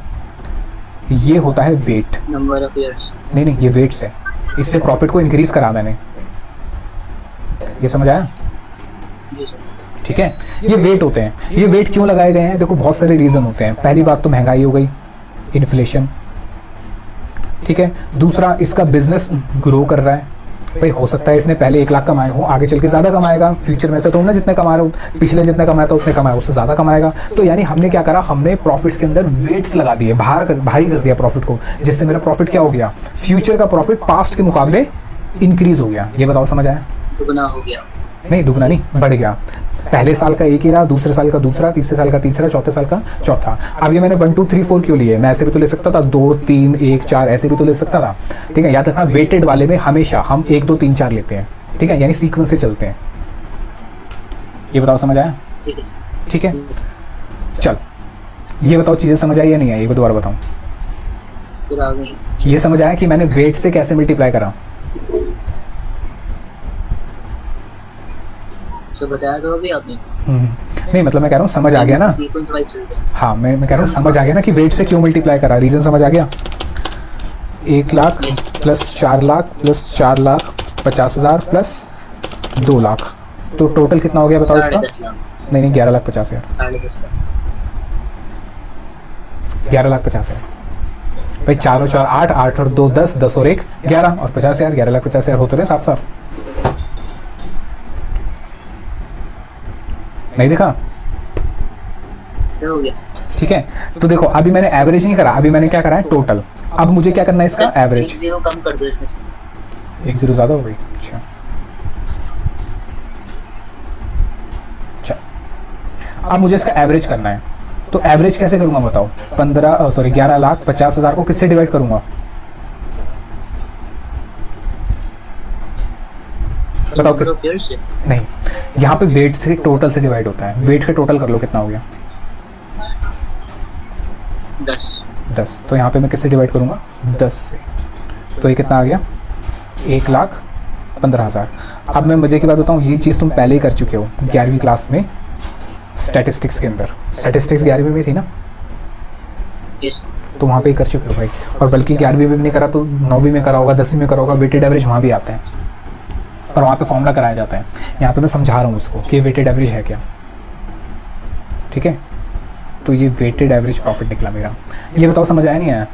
ये होता है वेट। Number of years. नहीं, ये वेट्स है, इससे प्रॉफिट को इंक्रीज करा मैंने। ये समझ आया? ठीक है, ये वेट होते हैं। ये वेट क्यों लगाए गए हैं? देखो बहुत सारे रीज़न होते हैं। पहली बात तो महंगाई हो गई, इन्फ्लेशन, ठीक है। दूसरा, इसका बिजनेस ग्रो कर रहा है, भाई हो सकता है इसने पहले 1 लाख कमाए हो, आगे चल के ज़्यादा कमाएगा फ्यूचर में। से तो ना जितने कमा रहे हो, पिछले जितने कमाया था उतने कमाया, उससे ज़्यादा कमाएगा। तो यानी हमने क्या करा, हमने प्रॉफिट्स के अंदर वेट्स लगा दिए, भारी कर दिया प्रॉफिट को, जिससे मेरा प्रॉफिट क्या हो गया? फ्यूचर का प्रॉफिट पास्ट के मुकाबले इंक्रीज हो गया। ये बताओ समझ आया? दुगना हो गया। नहीं, दुगना नहीं, बढ़ गया। पहले साल का एक ही रहा, दूसरे साल का दूसरा, तीसरे साल का तीसरा, चौथे साल का चौथा। अब ये मैंने 1 2 3 4 क्यों लिए? मैं ऐसे भी तो ले सकता था, 2 3 1 4 ऐसे भी तो ले सकता था, ठीक है। याद रखना, वेटेड वाले में हमेशा हम 1 2 3 4 लेते हैं, ठीक है, यानी सीक्वेंस से चलते हैं। ये बताओ समझ आया? ठीक है, चल ये बताओ चीज़ें समझ आई या नहीं आई? ये दोबारा बताऊँ। फिर आ गई। ये समझ आया कि मैंने वेट से कैसे मल्टीप्लाई करा? तो बताया तो अभी आपने। नहीं मतलब मैं कह रहा हूँ समझ आ गया ना। सीक्वेंस वाइज चलते हैं। हाँ, मैं कह रहा हूँ समझ आ गया ना कि वेट से क्यों मल्टीप्लाई करा, रीज़न समझ आ गया। 1 lakh plus 4 lakh plus 4 lakh 50,000 plus 2 lakh, तो टोटल कितना हो गया बताओ इसका? 10 लाख। नहीं 11,50,000। 10.5 लाख। 11,50,000 भाई, 4 और 4 8, 8 और 2 10, 10 और 1 11, और 50,000, 11,50,000 होते रहे साफ साफ। नहीं देखा? हो गया। ठीक है, तो देखो अभी मैंने एवरेज नहीं करा, अभी मैंने क्या करा है? टोटल। अब मुझे क्या करना है इसका? एवरेज। 1 0 कम कर दो इसमें से। 1 0 ज़्यादा हो गई। अच्छा, अब मुझे इसका एवरेज करना है, तो एवरेज कैसे करूंगा बताओ? 11,50,000 को किससे डिवाइड करूंगा? बताओ किस? नहीं, यहाँ पे वेट से टोटल से डिवाइड होता है। वेट के टोटल कर लो, कितना हो गया? 10। तो यहाँ पे मैं किससे डिवाइड करूँगा? 10 से। तो ये कितना आ गया? 1,15,000। अब मैं मज़े की बात बताऊँ, ये चीज़ तुम पहले ही कर चुके हो 11वीं क्लास में स्टैटिस्टिक्स के अंदर। स्टैटिस्टिक्स 11वीं में थी ना? तो वहाँ पे ही कर चुके हो भाई। और बल्कि 11वीं में भी नहीं करा तो 9वीं में करा होगा, 10वीं में करा होगा। वेटेड एवरेज वहाँ भी आता है और वहाँ पे फॉर्मूला कराया जाता है। यहाँ पे मैं समझा रहा हूँ इसको कि वेटेड एवरेज है क्या। ठीक है, तो ये वेटेड एवरेज प्रॉफिट निकला मेरा। ये बताओ समझ आया नहीं आया?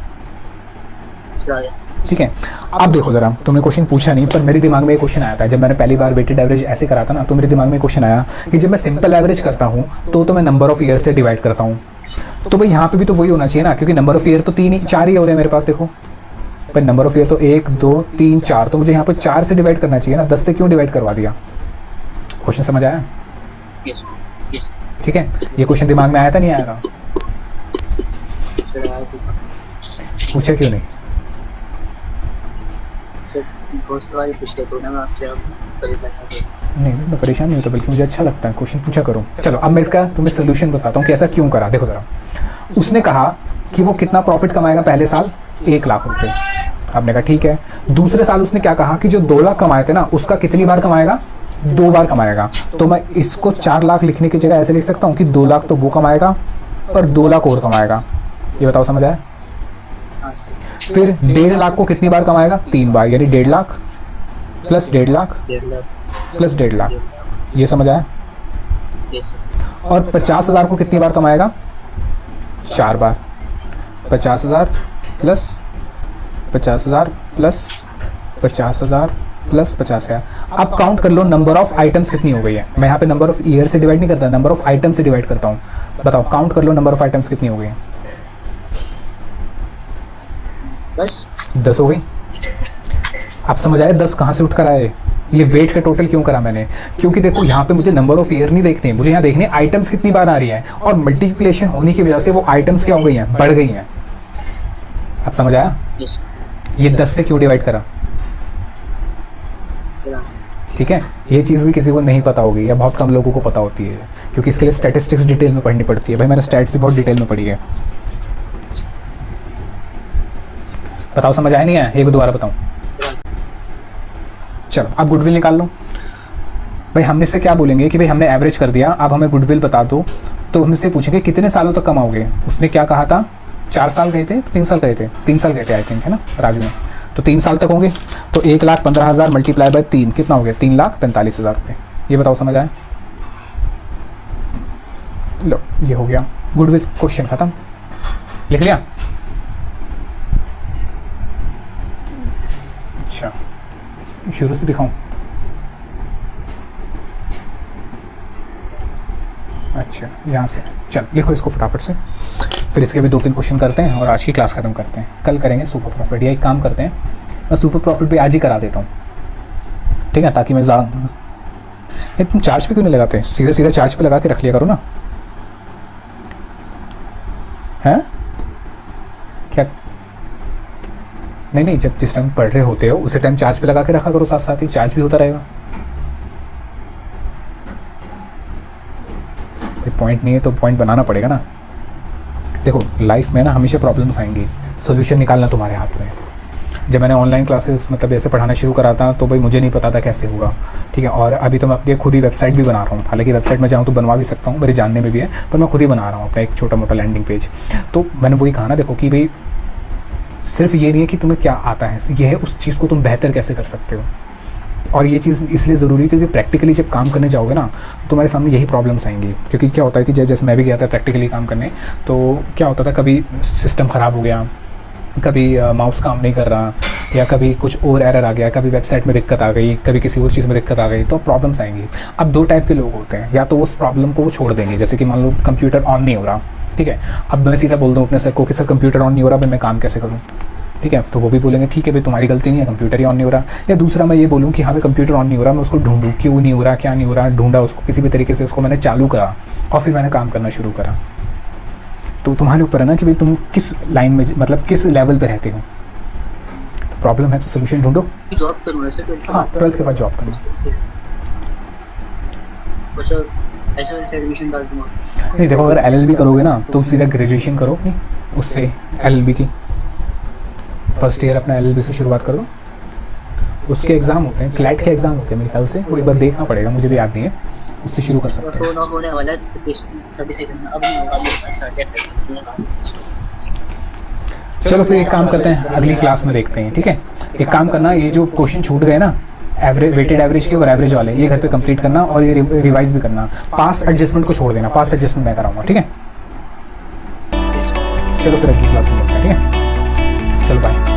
ठीक है, अब देखो ज़रा, तुमने क्वेश्चन पूछा नहीं पर मेरे दिमाग में ये क्वेश्चन आया था जब मैंने पहली बार वेटेड एवरेज ऐसे करा था ना, तो मेरे दिमाग में क्वेश्चन आया कि जब मैं सिंपल एवरेज करता हूँ तो मैं नंबर ऑफ ईयर से डिवाइड करता हूँ, तो भाई यहाँ पे भी तो वही होना चाहिए ना, क्योंकि नंबर ऑफ ईयर तो 4 ही हो रहे हैं मेरे पास। देखो पर नंबर ऑफ ईयर तो 1 2 3 4, तो मुझे यहाँ पर 4 से डिवाइड करना चाहिए ना, 10 से क्यों डिवाइड करवा दिया? क्वेश्चन समझ आया? ठीक है, ये क्वेश्चन दिमाग में आया था नहीं आया था? पूछा क्यों नहीं? नहीं मैं परेशान नहीं होता, बल्कि मुझे अच्छा लगता है, क्वेश्चन पूछा करो। चलो अब मैं इसका तुम्हें सोल्यूशन बताता हूँ कि ऐसा क्यों करा। देखो ज़रा, उसने कहा कि वो कितना प्रॉफिट कमाएगा पहले साल, 1 लाख रुपए। आपने कहा ठीक है। दूसरे साल उसने क्या कहा कि जो 2 लाख कमाए थे ना, उसका कितनी बार कमाएगा? 2 बार कमाएगा। तो मैं इसको 4 लाख लिखने की जगह ऐसे लिख सकता हूँ कि 2 लाख तो वो कमाएगा और 2 लाख और कमाएगा। ये बताओ समझ आया? फिर 1.5 लाख को कितनी बार कमाएगा? 3 बार, यानी 1.5 लाख प्लस 1.5 लाख प्लस 1.5 लाख। ये समझ आया? और 50,000 को कितनी बार कमाएगा? 4 बार। 50,000 प्लस 50,000 प्लस 50,000 प्लस 50,000। अब काउंट कर लो नंबर ऑफ आइटम्स कितनी हो गई है। मैं यहाँ पे नंबर ऑफ ईयर से डिवाइड नहीं करता, नंबर ऑफ आइटम से डिवाइड करता हूँ। बताओ काउंट कर लो नंबर ऑफ आइटम्स कितनी हो गई है? 10 हो गई। आप समझ आए 10 कहाँ से उठ कर आए? ये वेट का टोटल क्यों करा मैंने? क्योंकि देखो यहाँ पे मुझे नंबर ऑफ ईयर नहीं देखने, मुझे यहाँ देखने आइटम्स कितनी बार आ रही है, और मल्टीप्लिकेशन होने की वजह से वो आइटम्स क्या हो गई हैं? बढ़ गई हैं। आप समझ आया? ये 10 से क्यों डिवाइड करा? ठीक है, ये चीज़ भी किसी को नहीं पता होगी या बहुत कम लोगों को पता होती है, क्योंकि इसके लिए स्टैटिस्टिक्स डिटेल में पढ़नी पड़ती है। भाई मैंने स्टैट्स भी बहुत डिटेल में पढ़ी है। बताओ समझ आया नहीं आया? एक दोबारा बताऊं? चलो अब गुडविल निकाल लो। भाई हमने से क्या बोलेंगे कि भाई हमने एवरेज कर दिया, अब हमें गुडविल बता दो। तो हमसे पूछेंगे कितने सालों तक कमाओगे। उसने क्या कहा था? 4 साल गए थे, 3 साल गए थे, 3 साल गए थे आई थिंक, है ना राजू ने? तो 3 साल तक होंगे। तो 1,15,000 मल्टीप्लाई बाय 3 कितना हो गया? 3,45,000 रुपये। ये बताओ समझ आया? लो ये हो गया गुडविल, क्वेश्चन खत्म। लिख लिया? अच्छा शुरू से दिखाऊं? अच्छा यहाँ से चल लिखो इसको फटाफट से, फिर इसके भी 2-3 क्वेश्चन करते हैं और आज की क्लास ख़त्म करते हैं। कल करेंगे सुपर प्रॉफिट, या एक काम करते हैं मैं सुपर प्रॉफिट भी आज ही करा देता हूँ, ठीक है? ताकि मैं ज़्यादा तुम चार्ज पे क्यों नहीं लगाते? सीधा सीधा चार्ज पे लगा के रख लिया करो ना। हैं क्या? नहीं जब जिस टाइम पढ़ रहे होते हो उसी टाइम चार्ज पे लगा के रखा करो, साथ साथ ही चार्ज भी होता रहेगा। पॉइंट नहीं है तो पॉइंट बनाना पड़ेगा ना। देखो लाइफ में ना हमेशा प्रॉब्लम्स आएंगी, सोल्यूशन निकालना तुम्हारे हाथ में। जब मैंने ऑनलाइन क्लासेस मतलब ऐसे पढ़ाना शुरू करा था तो भाई मुझे नहीं पता था कैसे होगा, ठीक है? और अभी तो मैं अपनी खुद ही वेबसाइट भी बना रहा हूँ। हालांकि वेबसाइट में चाहूँ तो बनवा भी सकता हूँ, मेरे जानने में भी है, पर मैं खुद ही बना रहा हूँ अपना एक छोटा मोटा लैंडिंग पेज। तो मैंने वही कहा ना, देखो कि भाई सिर्फ ये नहीं है कि तुम्हें क्या आता है, ये है उस चीज़ को तुम बेहतर कैसे कर सकते हो। और ये चीज़ इसलिए ज़रूरी है क्योंकि प्रैक्टिकली जब काम करने जाओगे ना तो तुम्हारे सामने यही प्रॉब्लम्स आएंगी। क्योंकि क्या होता है कि जैसे मैं भी गया था प्रैक्टिकली काम करने, तो क्या होता था कभी सिस्टम ख़राब हो गया, कभी माउस काम नहीं कर रहा, या कभी कुछ और एरर आ गया, कभी वेबसाइट में दिक्कत आ गई, कभी किसी और चीज़ में दिक्कत आ गई, तो प्रॉब्लम्स आएंगी। अब 2 टाइप के लोग होते हैं, या तो उस प्रॉब्लम को वो छोड़ देंगे, जैसे कि मान लो कंप्यूटर ऑन नहीं हो रहा, ठीक है? अब मैं सीधा बोल दूँ अपने सर को कि सर कंप्यूटर ऑन नहीं हो रहा, भाई मैं काम कैसे करूँ, ठीक है? तो वो भी बोलेंगे ठीक है भाई तुम्हारी गलती नहीं है, कंप्यूटर ही ऑन नहीं हो रहा। या दूसरा मैं ये बोलूँ कि हाँ भाई कंप्यूटर ऑन नहीं हो रहा, मैं उसको ढूंढूँ क्यों नहीं हो रहा, क्या नहीं हो रहा, ढूंढा उसको किसी भी तरीके से, उसको मैंने चालू करा और फिर मैंने काम करना शुरू करा। तो तुम्हारे ऊपर है ना कि भाई तुम किस लाइन में मतलब किस लेवल पे रहते हो। तो प्रॉब्लम है तो सोल्यूशन ढूंढो। जॉब करूँ सर? हाँ 12th के बाद जॉब करना। एडमिशन डाल दूँगा। नहीं देखो अगर LLB करोगे ना तो सीधा ग्रेजुएशन करो अपनी, उससे LLB की फर्स्ट ईयर अपना LLB से शुरुआत करो। उसके एग्ज़ाम होते हैं, क्लैट के एग्ज़ाम होते हैं मेरे ख्याल से, वो एक बार देखना पड़ेगा, मुझे भी याद नहीं है, उससे शुरू कर सकते हैं। होने वाला है 30 सेकंड में, अब नहीं होगा मेरे पास। चलो फिर एक काम करते हैं, अगली क्लास में देखते हैं, ठीक है? एक काम करना, ये जो क्वेश्चन छूट गए ना एवरेज, वेटेड एवरेज के और एवरेज वाले ये घर पे कंप्लीट करना और ये रिवाइज भी करना। पास एडजस्टमेंट को छोड़ देना, पास एडजस्टमेंट मैं कराऊंगा, ठीक है। चलो फिर अगली क्लास में मिलते हैं, ठीक है, चलो बाय।